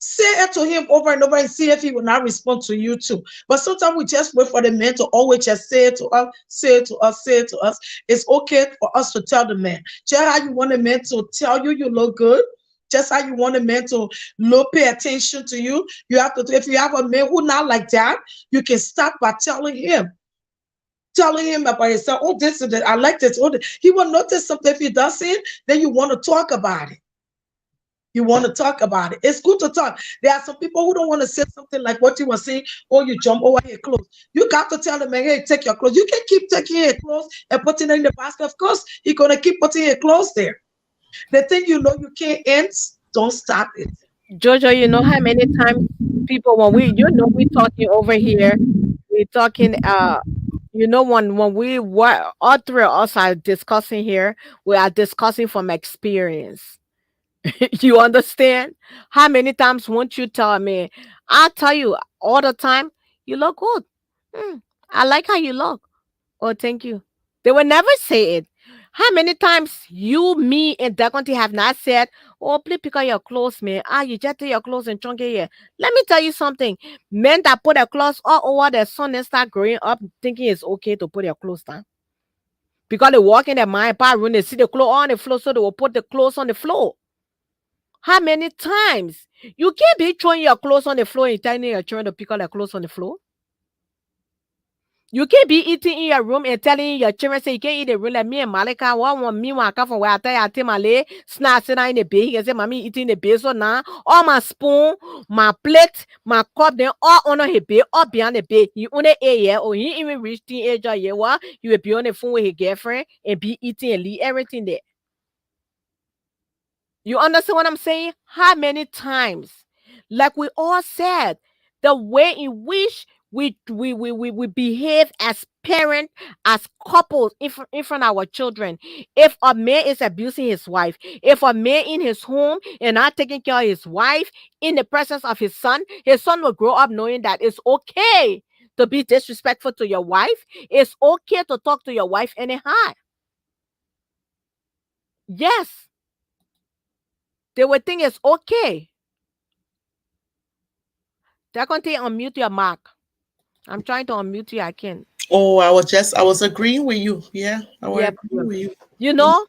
Say it to him over and over and see if he will not respond to you too. But sometimes we just wait for the man to always just say it to us, say it to us, say it to us. It's okay for us to tell the man. Just how you want a man to tell you you look good, just how you want a man to look, pay attention to you. You have to, if you have a man who not like that, you can start by telling him about yourself. Oh, this is it. I like this. Oh, he will notice something. If he doesn't, then you want to talk about it. You want to talk about it. It's good to talk. There are some people who don't want to say something like what you were saying, or you jump over your clothes. You got to tell the man, hey, take your clothes. You can keep taking your clothes and putting it in the basket. Of course, you're going to keep putting your clothes there. The thing you know you can't end, don't stop it. Jojo, you know how many times people when we talking over here, we talking when we what all three of us are discussing here, we are discussing from experience. You understand? How many times won't you tell me? I tell you all the time, you look good. I like how you look. Oh, thank you. They will never say it. How many times you, me, and Dagonti have not said, oh, please pick up your clothes, man. You just take your clothes and chunk it here. Let me tell you something. Men that put their clothes all over their son and start growing up thinking it's okay to put their clothes down. Because they walk in their mind, room, they see the clothes on the floor, so they will put the clothes on the floor. How many times? You can't be throwing your clothes on the floor and telling your children to pick up their clothes on the floor. You can't be eating in your room and telling your children, say, you can't eat in the room like me and Malika. One want me, one come from where I tell you, Malay, snack sit down in the bed. He can say, Mommy eating in the bed. So now, all my spoon, my plate, my cup, then all under his bed, all behind the bed. He only 8 years old. He even reached teenager year. What? You will be on the phone with his girlfriend and be eating and leave everything there. You understand what I'm saying? How many times? Like we all said, the way in which we behave as parents, as couples in front of our children. If a man is abusing his wife, if a man in his home and not taking care of his wife in the presence of his son will grow up knowing that it's okay to be disrespectful to your wife. It's okay to talk to your wife anyhow. Yes. They would think it's okay. They're going to unmute your mic. I'm trying to unmute you. I can't. Oh, I was agreeing with you. Yeah, I was agreeing with you. You know?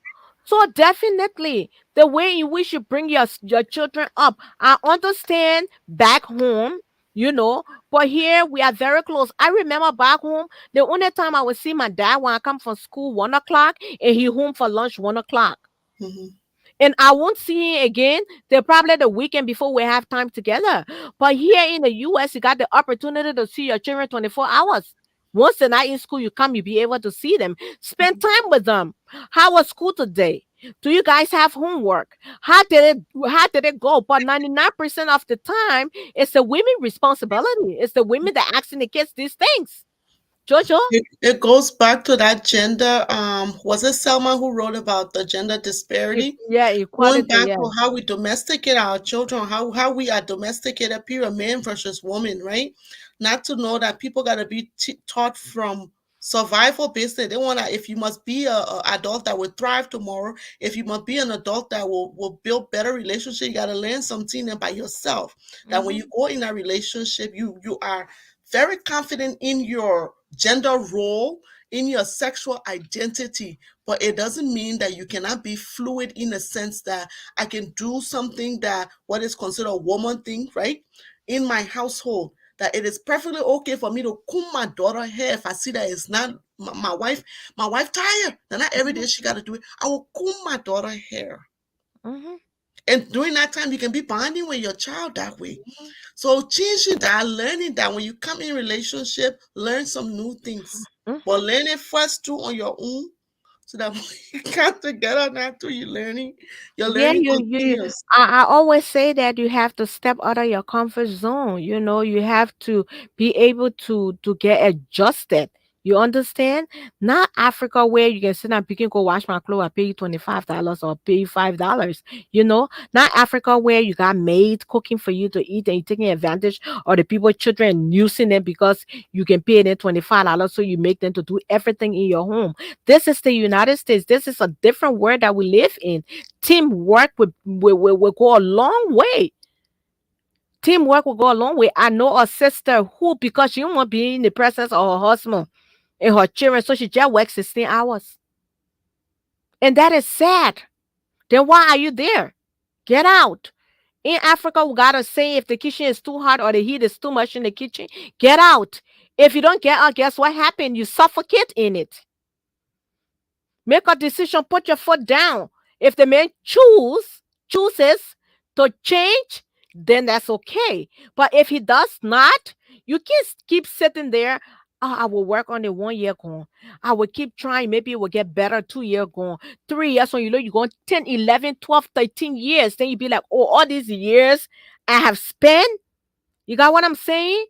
So definitely, the way in which you bring your children up. I understand back home, but here we are very close. I remember back home, the only time I would see my dad when I come from school 1 o'clock and he home for lunch 1 o'clock. Mm-hmm. And I won't see him again. They're probably the weekend before we have time together. But here in the US, you got the opportunity to see your children 24 hours. Once they're not in school, you come, you be able to see them. Spend time with them. How was school today? Do you guys have homework? How did it go? But 99% of the time, it's the women's responsibility. It's the women that asking the kids these things. Jojo? It goes back to that gender. Was it Selma who wrote about the gender disparity? Equality. Going back to how we domesticate our children, how we are domesticated, period, man versus woman, right? Not to know that people got to be taught from survival basis. They want to, if you must be a adult that will thrive tomorrow, if you must be an adult that will build better relationship, you got to learn something by yourself. That when you go in a relationship, you are very confident in your gender role, in your sexual identity, but it doesn't mean that you cannot be fluid in the sense that I can do something that what is considered a woman thing, right? In my household, that it is perfectly okay for me to comb my daughter's hair if I see that it's not my wife tired. Then not every day she got to do it. I will comb my daughter's hair. Mm-hmm. And during that time, you can be bonding with your child that way. Mm-hmm. So changing that, learning that when you come in relationship, learn some new things. Mm-hmm. But learn it first too on your own. So that when you come together now too, you're learning. I always say that you have to step out of your comfort zone. You have to be able to get adjusted. You understand? Not Africa where you can sit and you can go wash my clothes, I pay you $25 or pay you $5. You know, not Africa where you got maids cooking for you to eat and you taking advantage of the people, children, using them because you can pay them $25 so you make them to do everything in your home. This is the United States. This is a different world that we live in. Teamwork will go a long way. Teamwork will go a long way. I know a sister who, because she don't want to be in the presence of her husband and her children, so she just works 16 hours. And that is sad. Then why are you there? Get out. In Africa, we gotta say if the kitchen is too hot or the heat is too much in the kitchen, get out. If you don't get out, guess what happened? You suffocate in it. Make a decision, put your foot down. If the man chooses to change, then that's okay. But if he does not, you can't keep sitting there. Oh, I will work on it 1 year going. I will keep trying. Maybe it will get better 2 years going. 3 years when you know you're going 10, 11, 12, 13 years. Then you be like, oh, all these years I have spent. You got what I'm saying?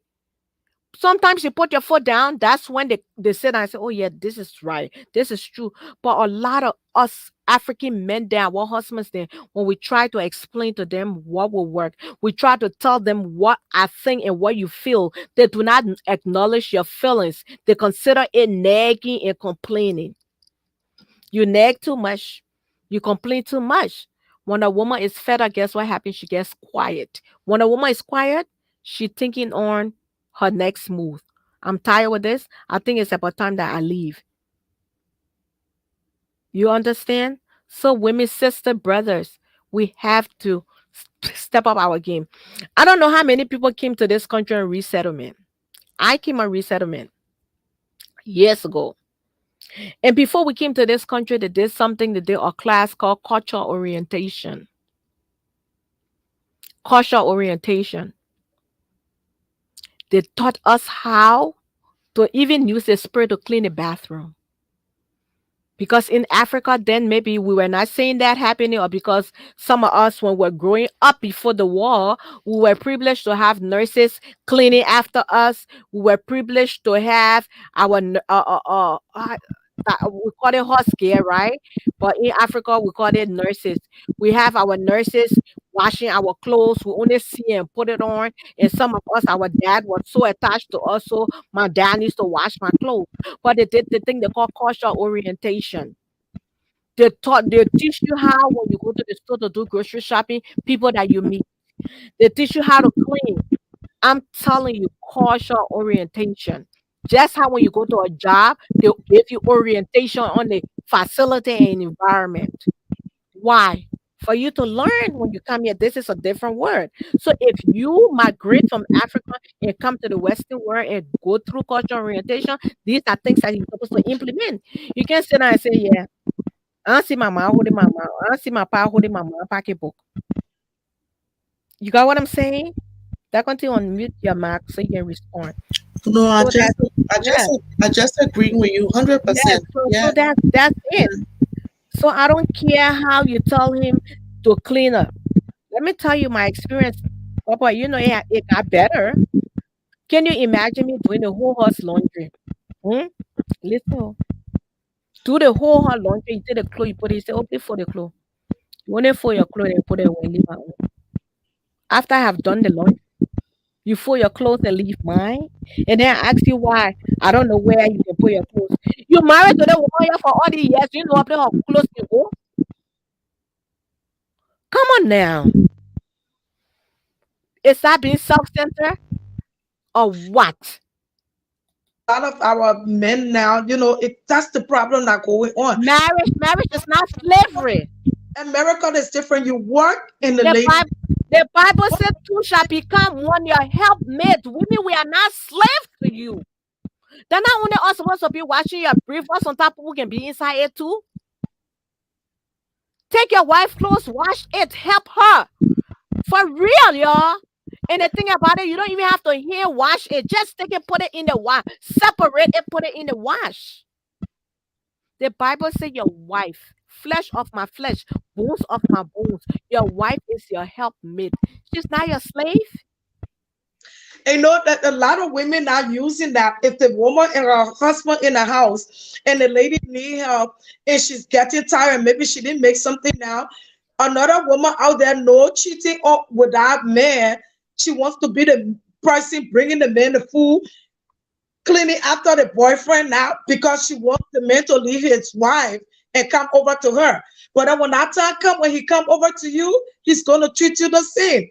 Sometimes you put your foot down. That's when they sit down and say, oh, yeah, this is right. This is true. But a lot of us African men there, our husbands there, when we try to explain to them what will work, we try to tell them what I think and what you feel. They do not acknowledge your feelings. They consider it nagging and complaining. You nag too much. You complain too much. When a woman is fed up, guess what happens? She gets quiet. When a woman is quiet, she thinking on her next move. I'm tired with this. I think it's about time that I leave. You understand? So women, sister, brothers, we have to step up our game. I don't know how many people came to this country on resettlement. I came on resettlement years ago. And before we came to this country, they did something, they did a class called cultural orientation. Cultural orientation. They taught us how to even use the spirit to clean the bathroom. Because in Africa, then maybe we were not seeing that happening, or because some of us, when we're growing up before the war, we were privileged to have nurses cleaning after us. We were privileged to have our we call it house care, right? But in Africa, we call it nurses. We have our nurses washing our clothes. We only see and put it on. And some of us, our dad was so attached to us, so my dad needs to wash my clothes. But they did the thing they call cultural orientation. They teach you how when you go to the store to do grocery shopping, people that you meet. They teach you how to clean. I'm telling you, cultural orientation. Just how when you go to a job, they'll give you orientation on the facility and environment. Why? For you to learn when you come here, this is a different word. So if you migrate from Africa and come to the Western world and go through cultural orientation, these are things that you're supposed to implement. You can sit down and say, yeah, I don't see my mom holding my mouth. I don't see my pa holding my mom pocketbook. You got what I'm saying? That continue on mute your mic so you can respond. No, So I just agree with you 100%. so that's it. So I don't care how you tell him to clean up. Let me tell you my experience. Papa, you know it got better. Can you imagine me doing the whole house laundry? Listen, do the whole house laundry. You take the clothes, you put it, you say, okay, for the clothes. You want to fold your clothes and put it away, leave my own. After I have done the laundry, you fold your clothes and leave mine. And then I ask you why. I don't know where you can put your clothes. You married to the woman here for all these years. You know up there how close you go. Come on now. Is that being self-centered or what? A lot of our men now, that's the problem that going on. Marriage is not slavery. America is different. You work in the The Bible said two shall become one, your helpmate. Women, we are not slaves to you. They're not only us supposed to be watching your brief, us on top who can be inside it too. Take your wife's clothes, wash it, help her. For real, y'all. And the thing about it, you don't even have to hand wash it. Just take it, put it in the wash. Separate it, put it in the wash. The Bible says your wife, flesh of my flesh, bones of my bones. Your wife is your helpmate. She's not your slave. And you know that a lot of women are using that. If the woman and her husband in the house and the lady need help and she's getting tired, maybe she didn't make something now. Another woman out there, no cheating or with that man. She wants to be the person bringing the man the food, cleaning after the boyfriend now because she wants the man to leave his wife and come over to her. But then when that time comes, when he come over to you, he's going to treat you the same.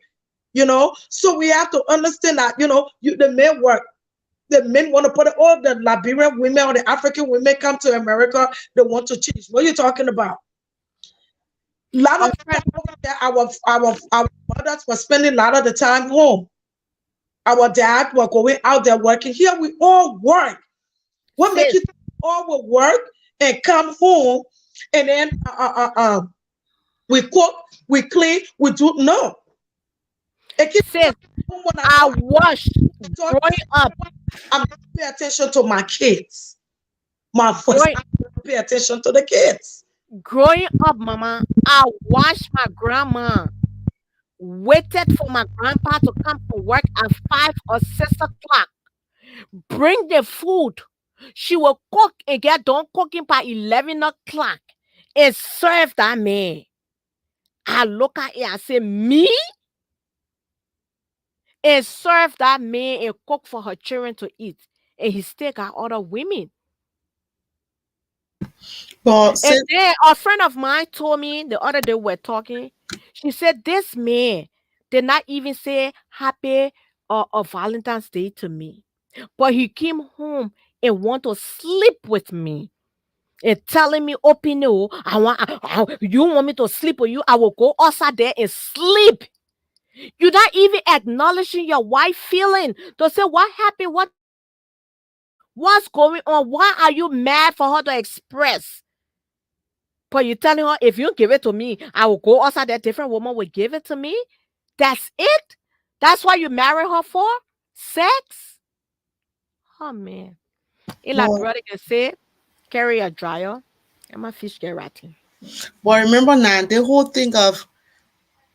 So we have to understand that, the men work. The men want to put it, all the Liberian women or the African women come to America, they want to change. What are you talking about? A lot of our mothers were spending a lot of the time home. Our dad were going out there working. Here we all work. What makes you all will work and come home and then we cook, we clean, we do no. Sis, I watched growing up. I'm going to pay attention to my kids. My first, I'm going to pay attention to the kids. Growing up, Mama, I watched my grandma waited for my grandpa to come from work at 5 or 6 o'clock. Bring the food. She will cook and get done cooking by 11 o'clock and serve that man. I look at it, I say, me? And serve that man and cook for her children to eat. And he still got other women. And then a friend of mine told me the other day we were talking. She said this man did not even say happy or Valentine's Day to me. But he came home and want to sleep with me. And telling me openly, you want me to sleep with you? I will go outside there and sleep. You're not even acknowledging your wife feeling to say what happened, what's going on, why are you mad for her to express? But you're telling her, if you give it to me, I will go outside, that different woman will give it to me. That's it? That's what you marry her for? Sex? Oh man. It's like brother can say, carry a dryer and my fish get rotten. But remember now, the whole thing of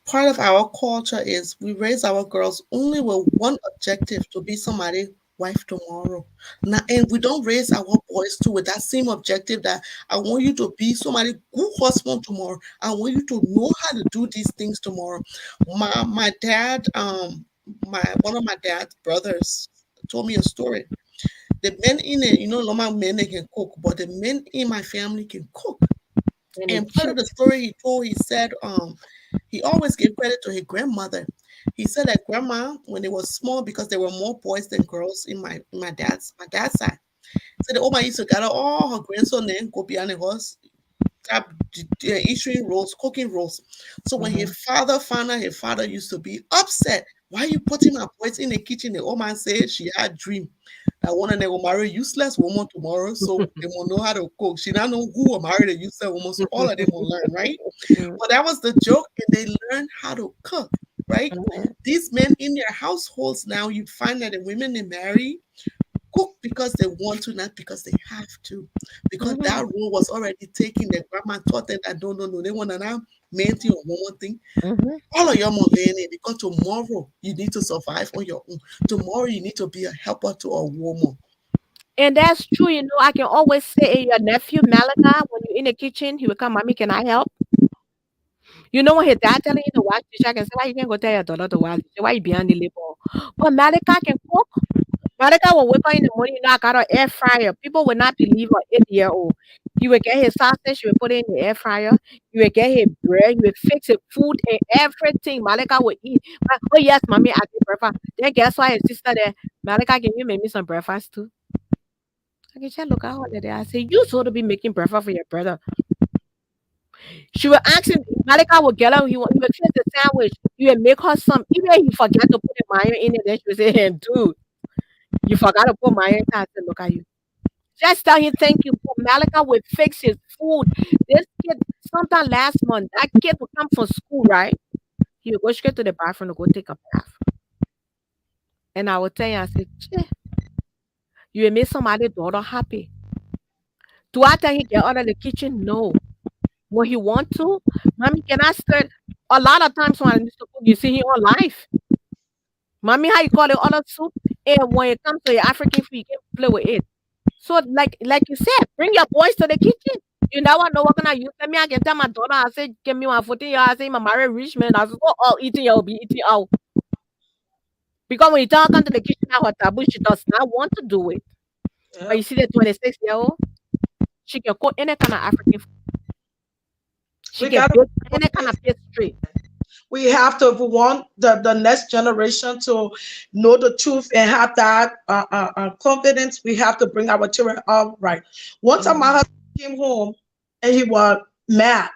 part of our culture is we raise our girls only with one objective, to be somebody's wife tomorrow. Now, and we don't raise our boys too with that same objective that I want you to be somebody good husband tomorrow. I want you to know how to do these things tomorrow. My dad, one of my dad's brothers told me a story. The men in it, normal men they can cook, but the men in my family can cook. And part of the story he told, he said, he always gave credit to his grandmother. He said that grandma, when they were small, because there were more boys than girls in my dad's side, so the Oma used to gather all her grandson and go behind the house, issuing rolls, cooking rolls. So when his father found out, his father used to be upset. Why are you putting my boys in the kitchen? The old man said she had a dream that one of them will marry a useless woman tomorrow, so they will know how to cook. She don't know who will marry the useless woman, so all of them will learn, right? But that was the joke, and they learned how to cook, right? These men in their households now, you find that the women they marry cook because they want to, not because they have to. Because that rule was already taken. Their grandma taught them that no, they want to now main thing or woman thing. All of your mom learning, because tomorrow you need to survive on your own. Tomorrow you need to be a helper to a woman. And that's true. I can always say, hey, your nephew Malachi, when you're in the kitchen, he will come, Mommy, can I help? When his dad telling you to wash dishes, I can say, why you can't go tell your daughter to wash dishes? Why you behind the label? But Malachi can cook. Malachi will wake up in the morning, I got an air fryer. People will not believe an 8-year-old. He will get his sausage, he will put it in the air fryer. He will get his bread, he will fix his food and everything. Malachi will eat. Oh yes, Mommy, I did breakfast. Then guess what? His sister there, Malachi, can you make me some breakfast too? I can just look at her there. I say, you supposed to be making breakfast for your brother. She will ask him, Malachi will get her, he will fix the sandwich. He will make her some, even if he forget to put the mayo in it, then she will say, hey, dude, you forgot to put mayo in it. I said, look at you. Just tell him thank you. Malachi will fix his food. This kid, sometime last month, that kid will come from school, right? He will go straight to the bathroom to go take a bath. And I will tell you, I said, you will make somebody's daughter happy. Do I tell him get out of the kitchen? No. When he want to, Mommy, can I start? A lot of times when I used to cook, you see him on live. Mommy, how you call it other soup? And when it comes to your African food, you can play with it. So like you said, bring your boys to the kitchen. You never know what gonna use. Let me I can tell my daughter, I say, give me 140. I say, my married rich man. I say, oh, eating, you'll be eating out. Because when you tell her come to the kitchen at her taboo, she does not want to do it. Yeah. But you see the 26-year-old, she can cook any kind of African food. She We can gotta- bake any kind of pastry. We have to, if we want the next generation to know the truth and have that confidence, we have to bring our children up right. One time my husband came home and he was mad.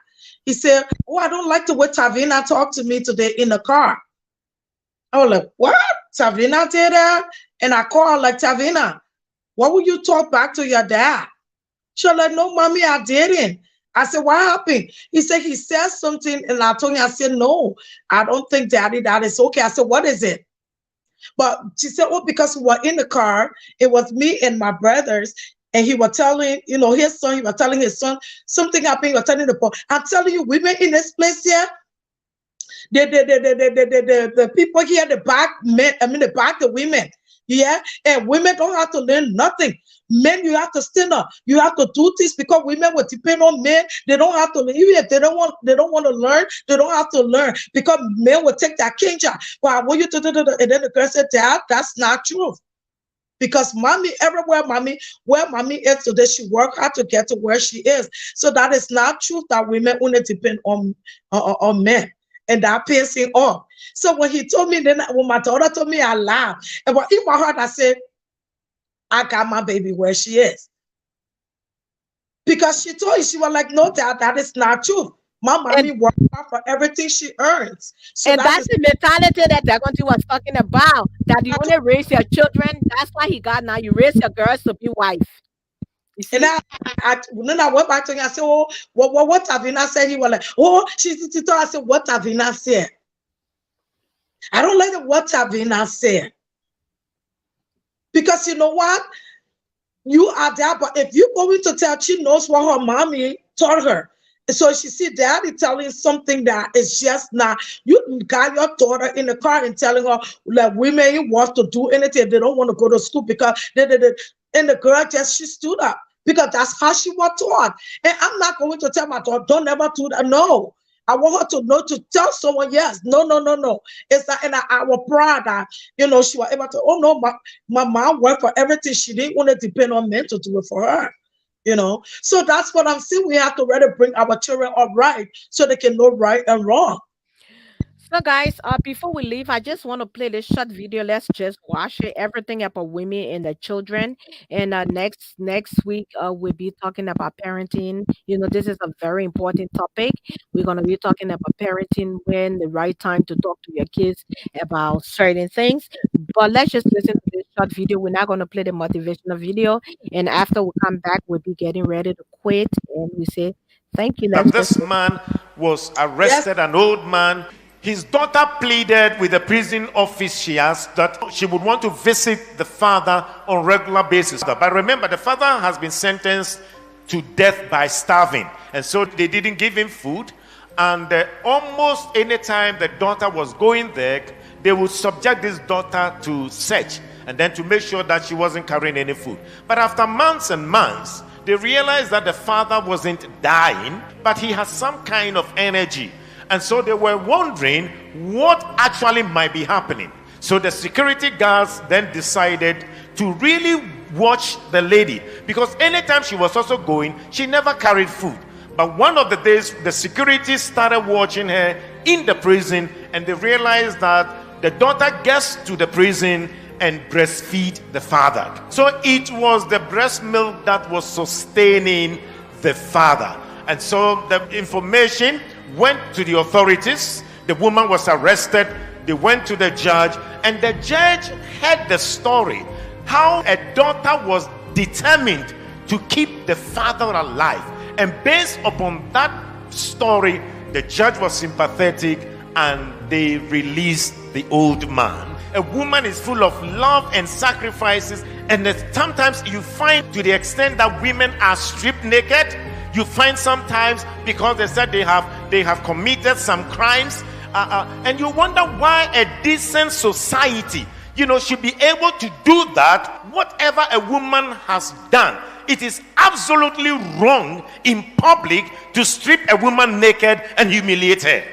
He said, oh, I don't like the way Tavina talked to me today in the car. I was like, what? Tavina did that? And I called her like, Tavina, why would you talk back to your dad? She was like, no, mommy, I didn't. I said, what happened? He said, he said something, and I told him, I said, no, I don't think, Daddy, that is okay. I said, what is it? But she said, oh, because we were in the car, it was me and my brothers, and he was telling, his son, he was telling his son, something happened, he was telling the boy, I'm telling you, women in this place here, the people here, the black men, the women, yeah, and women don't have to learn nothing. Men, you have to stand up. You have to do this because women will depend on men. They don't have to learn. Even if they don't want to learn, they don't have to learn because men will take that king job. Well, I want you to do. And then the girl said, Dad, that's not true. Because mommy, everywhere where mommy is today, she worked hard to get to where she is. So that is not true that women only depend on men. And that pisses him off. So when he told me, then when my daughter told me, I laughed. And in my heart, I said, I got my baby where she is. Because she told you, she was like, no, Dad, that is not true. My mommy works hard for everything she earns. So and that's the mentality that Dagonji was talking about. That you only raise your children. That's why he got now. You raise your girls to be wife. And then I went back to him. I said, oh, what Tavina said? He was like, oh, she told. I said, what Tavina said? I don't like what Tavina said. Because you know what? You are there, but if you're going to tell, she knows what her mommy taught her. So she see Daddy telling something that is just not, you got your daughter in the car and telling her that women want to do anything. They don't want to go to school because and the girl she stood up because that's how she was taught. And I'm not going to tell my daughter, don't ever do that. No. I want her to know to tell someone, yes, no. It's not in our pride that, she was able to, oh no, my mom worked for everything. She didn't want to depend on men to do it for her, So that's what I'm saying. We have to really bring our children up right so they can know right and wrong. So guys, before we leave, I just want to play this short video. Let's just watch it. Everything about women and the children. And next week, we'll be talking about parenting. This is a very important topic. We're going to be talking about parenting, when the right time to talk to your kids about certain things. But let's just listen to this short video. We're not going to play the motivational video. And after we come back, we'll be getting ready to quit. And we say, thank you. This man was arrested, an old man. His daughter pleaded with the prison officials that she would want to visit the father on a regular basis. But remember, the father has been sentenced to death by starving. And so they didn't give him food. And almost any time the daughter was going there, they would subject this daughter to search and then to make sure that she wasn't carrying any food. But after months and months, they realized that the father wasn't dying, but he has some kind of energy. And so they were wondering what actually might be happening. So the security guards then decided to really watch the lady, because anytime she was also going, she never carried food. But one of the days, the security started watching her in the prison, and they realized that the daughter gets to the prison and breastfeed the father. So it was the breast milk that was sustaining the father. And so the information went to the authorities. The woman was arrested. They went to the judge, and the judge heard the story, how a daughter was determined to keep the father alive. And based upon that story, the judge was sympathetic and they released the old man. A woman is full of love and sacrifices, and sometimes you find, to the extent that women are stripped naked, you find sometimes because they said they have committed some crimes, And you wonder why a decent society, should be able to do that. Whatever a woman has done, it is absolutely wrong in public to strip a woman naked and humiliate her.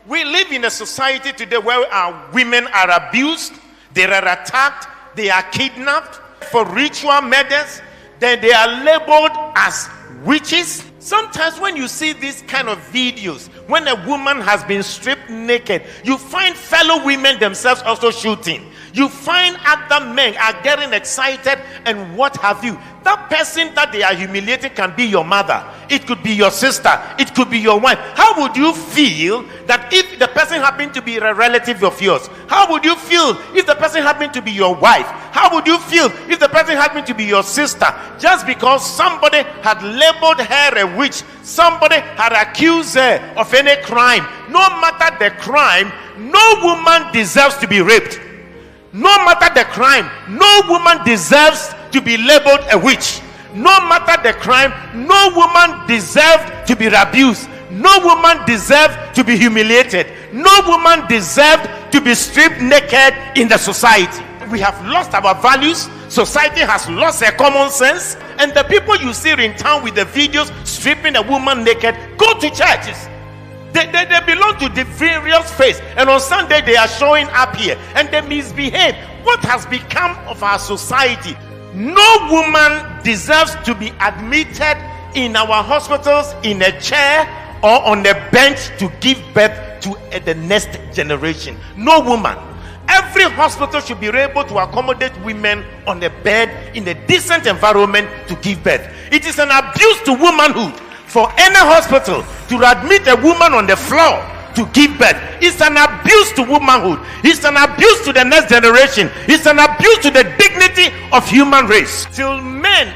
We live in a society today where our women are abused, they are attacked, they are kidnapped for ritual murders, then they are labeled as witches. Sometimes when you see these kind of videos, when a woman has been stripped naked, you find fellow women themselves also shooting. You find other men are getting excited and what have you. That person that they are humiliating can be your mother. It could be your sister. It could be your wife. How would you feel that if the person happened to be a relative of yours? How would you feel if the person happened to be your wife? How would you feel if the person happened to be your sister? Just because somebody had labeled her a witch, somebody had accused her of any crime. No matter the crime, no woman deserves to be raped. No matter the crime, no woman deserves to be labeled a witch. No matter the crime, no woman deserves to be abused. No woman deserves to be humiliated. No woman deserves to be stripped naked in the society. We have lost our values. Society has lost their common sense. And the people you see in town with the videos stripping a woman naked go to churches. They belong to the various faiths, and on Sunday they are showing up here and they misbehave. What has become of our society? No woman deserves to be admitted in our hospitals in a chair or on a bench to give birth to the next generation. No woman. Every hospital should be able to accommodate women on a bed in a decent environment to give birth. It is an abuse to womanhood for any hospital to admit a woman on the floor to give birth. It's an abuse to womanhood. It's an abuse to the next generation. It's an abuse to the dignity of human race. Till men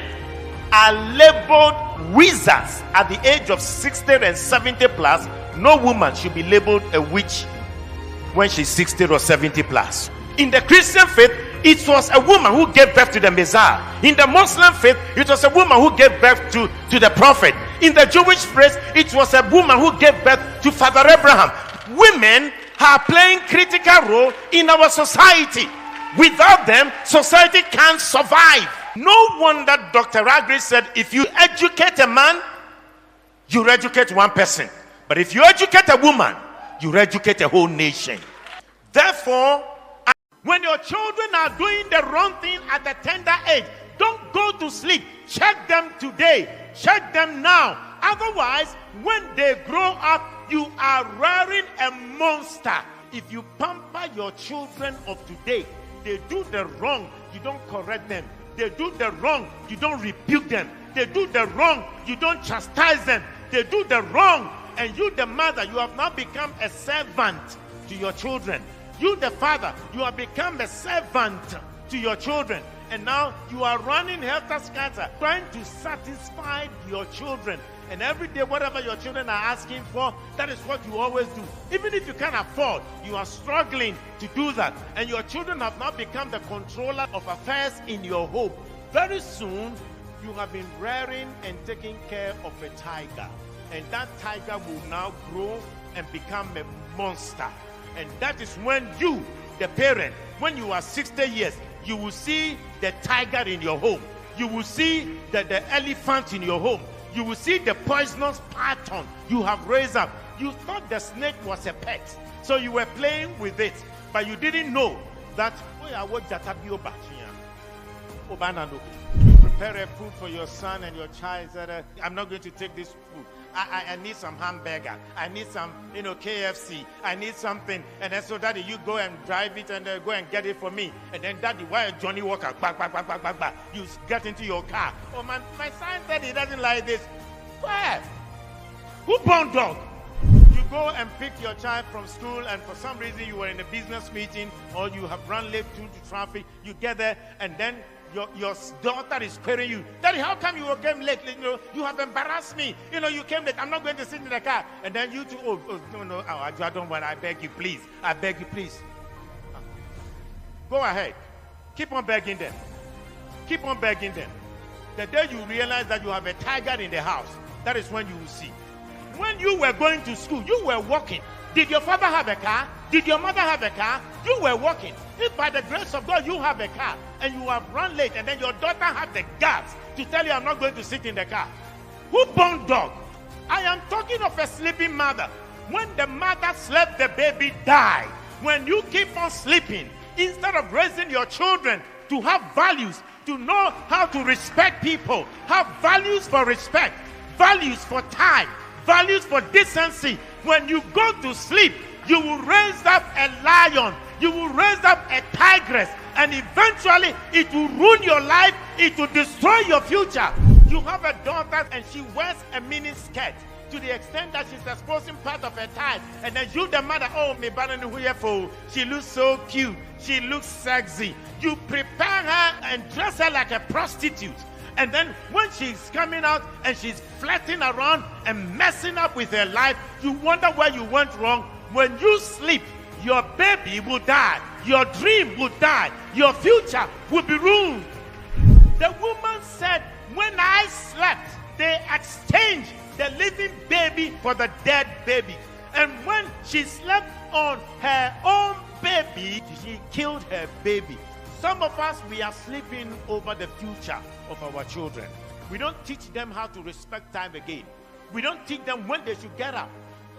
are labeled wizards at the age of 60 and 70 plus, no woman should be labeled a witch when she's 60 or 70 plus. In the Christian faith, it was a woman who gave birth to the Messiah. In the Muslim faith, it was a woman who gave birth to the prophet. In the Jewish faith, it was a woman who gave birth to Father Abraham. Women are playing critical role in our society. Without them, society can't survive. No wonder Dr. Agri said, if you educate a man, you educate one person. But if you educate a woman, you educate a whole nation. Therefore, when your children are doing the wrong thing at a tender age, don't go to sleep. Check them today. Check them now. Otherwise, when they grow up, you are rearing a monster. If you pamper your children of today, they do the wrong, you don't correct them. They do the wrong, you don't rebuke them. They do the wrong, you don't chastise them. They do the wrong, and you, the mother, you have now become a servant to your children. You, the father, you have become a servant to your children. And now you are running helter-skelter, trying to satisfy your children. And every day, whatever your children are asking for, that is what you always do. Even if you can't afford, you are struggling to do that. And your children have now become the controller of affairs in your home. Very soon, you have been rearing and taking care of a tiger. And that tiger will now grow and become a monster. And that is when you, the parent, when you are 60 years, you will see the tiger in your home. You will see the elephant in your home. You will see the poisonous python you have raised up. You thought the snake was a pet, so you were playing with it, but you didn't know that you prepare a food for your son and your child. Said, I'm not going to take this food. I need some hamburger. I need some, KFC. I need something. And then so daddy, you go and drive it and go and get it for me. And then daddy, why Johnny Walker? Back. You get into your car. Oh man, my son said he doesn't like this. Where? Who born dog? You go and pick your child from school, and for some reason you were in a business meeting or you have run late due to traffic. You get there and then your daughter is querying you, Daddy, how come you came late? You have embarrassed me. You came late. I'm not going to sit in the car. And then you two, no, I don't want. I beg you, please. Go ahead. Keep on begging them. Keep on begging them. The day you realize that you have a tiger in the house, that is when you will see. When you were going to school, you were walking. Did your father have a car? Did your mother have a car? You were working. If by the grace of God you have a car and you have run late and then your daughter had the guts to tell you, I'm not going to sit in the car. Who born dog? I am talking of a sleeping mother. When the mother slept, the baby died. When you keep on sleeping, instead of raising your children to have values, to know how to respect people, have values for respect, values for time, values for decency. When you go to sleep, you will raise up a lion, you will raise up a tigress, and eventually it will ruin your life, it will destroy your future. You have a daughter and she wears a mini skirt to the extent that she's exposing part of her time, and then you the mother, oh me banana, she looks so cute, she looks sexy. You prepare her and dress her like a prostitute, and then when she's coming out and she's flirting around and messing up with her life, you wonder where you went wrong. When you sleep, your baby will die, your dream will die, your future will be ruined. The woman said, when I slept, they exchanged the living baby for the dead baby. And when she slept on her own baby, she killed her baby. Some of us, we are sleeping over the future of our children. We don't teach them how to respect time again. We don't teach them when they should get up.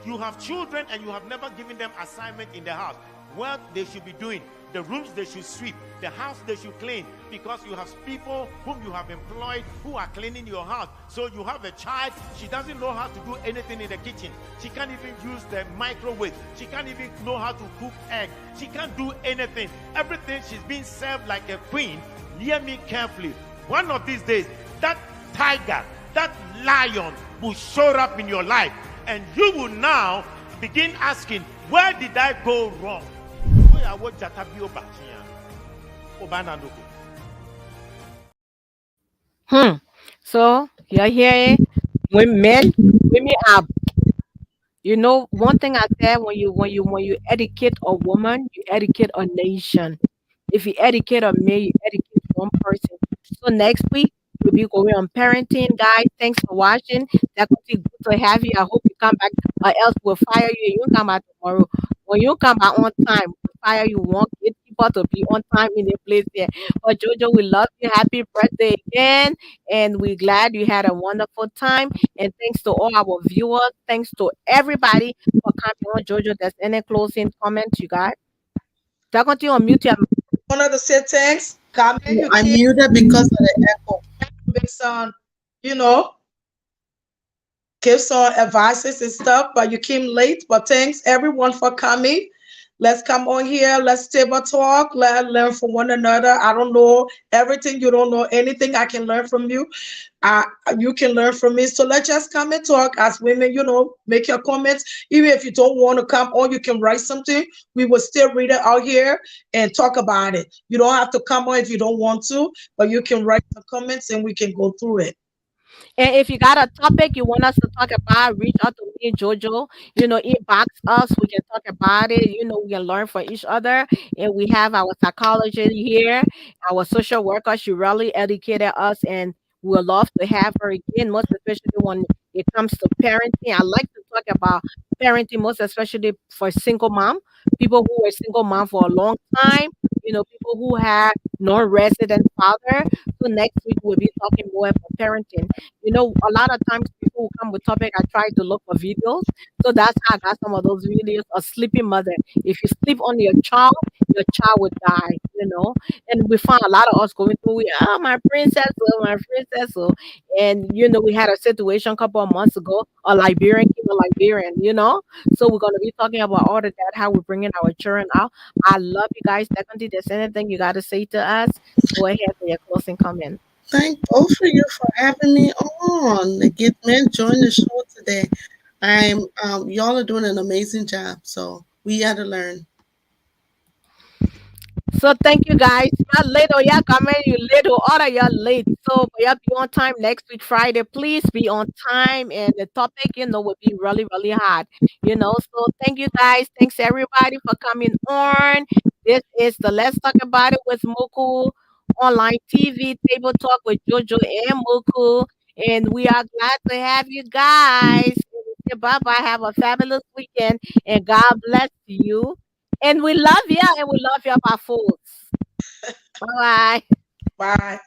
You have children and you have never given them assignment in the house. What they should be doing, the rooms they should sweep, the house they should clean, because you have people whom you have employed who are cleaning your house. So you have a child, she doesn't know how to do anything in the kitchen. She can't even use the microwave. She can't even know how to cook egg. She can't do anything. Everything, she's being served like a queen. Hear me carefully. One of these days, that tiger, that lion will show up in your life, and you will now begin asking, where did I go wrong? So you hear it? Women are, you know, one thing I said, when you educate a woman, you educate a nation. If you educate a man, you educate one person. So next week we'll be going on parenting, guys. Thanks for watching. That could be good to have you. I hope you come back, or else we'll fire you. You come back tomorrow. When you come back on time, we'll fire you. Want get people to be on time in the place there. But Jojo, we love you. Happy birthday again, and we're glad you had a wonderful time. And thanks to all our viewers. Thanks to everybody for coming on. Jojo, there's any closing comments you got? They're going to unmute your. Wanted to say thanks. Come in, I muted because of the echo. Make some, you know, give some advices and stuff, but you came late. But thanks everyone for coming. Let's come on here. Let's table talk. Let's learn from one another. I don't know everything. You don't know anything. I can learn from you. You can learn from me. So let's just come and talk as women, you know, make your comments. Even if you don't want to come on, you can write something. We will still read it out here and talk about it. You don't have to come on if you don't want to, but you can write some comments and we can go through it. And if you got a topic you want us to talk about, reach out to me and Jojo. You know, inbox us. We can talk about it. You know, we can learn from each other. And we have our psychologist here, our social worker. She really educated us, and we'll love to have her again, most especially when it comes to parenting. I like to talk about parenting, most especially for single mom, people who were single mom for a long time. You know, people who have non-resident father. So next week we'll be talking more about parenting. You know, a lot of times people who come with topic, I try to look for videos. So that's how I got some of those videos. A sleeping mother. If you sleep on your child would die, you know. And we found a lot of us going through, my princess, my princess. And, you know, we had a situation a couple of months ago, a Liberian, you know. So we're going to be talking about all of that, how we're bringing our children out. I love you guys. Definitely, there's anything you got to say to us, go ahead for your closing comment. Thank both of you for having me on. The Get Men join the show today. Y'all are doing an amazing job. So we had to learn. So thank you guys. Y'all late or y'all coming, you late or all of y'all late. So y'all be on time next week, Friday. Please be on time. And the topic, you know, will be really, really hard. You know, so thank you guys. Thanks everybody for coming on. This is the Let's Talk About It with Muku online TV table talk with Jojo and Muku. And we are glad to have you guys. Okay, bye-bye. Have a fabulous weekend, and God bless you. And we love you, and we love you, our fools. Bye-bye. Bye.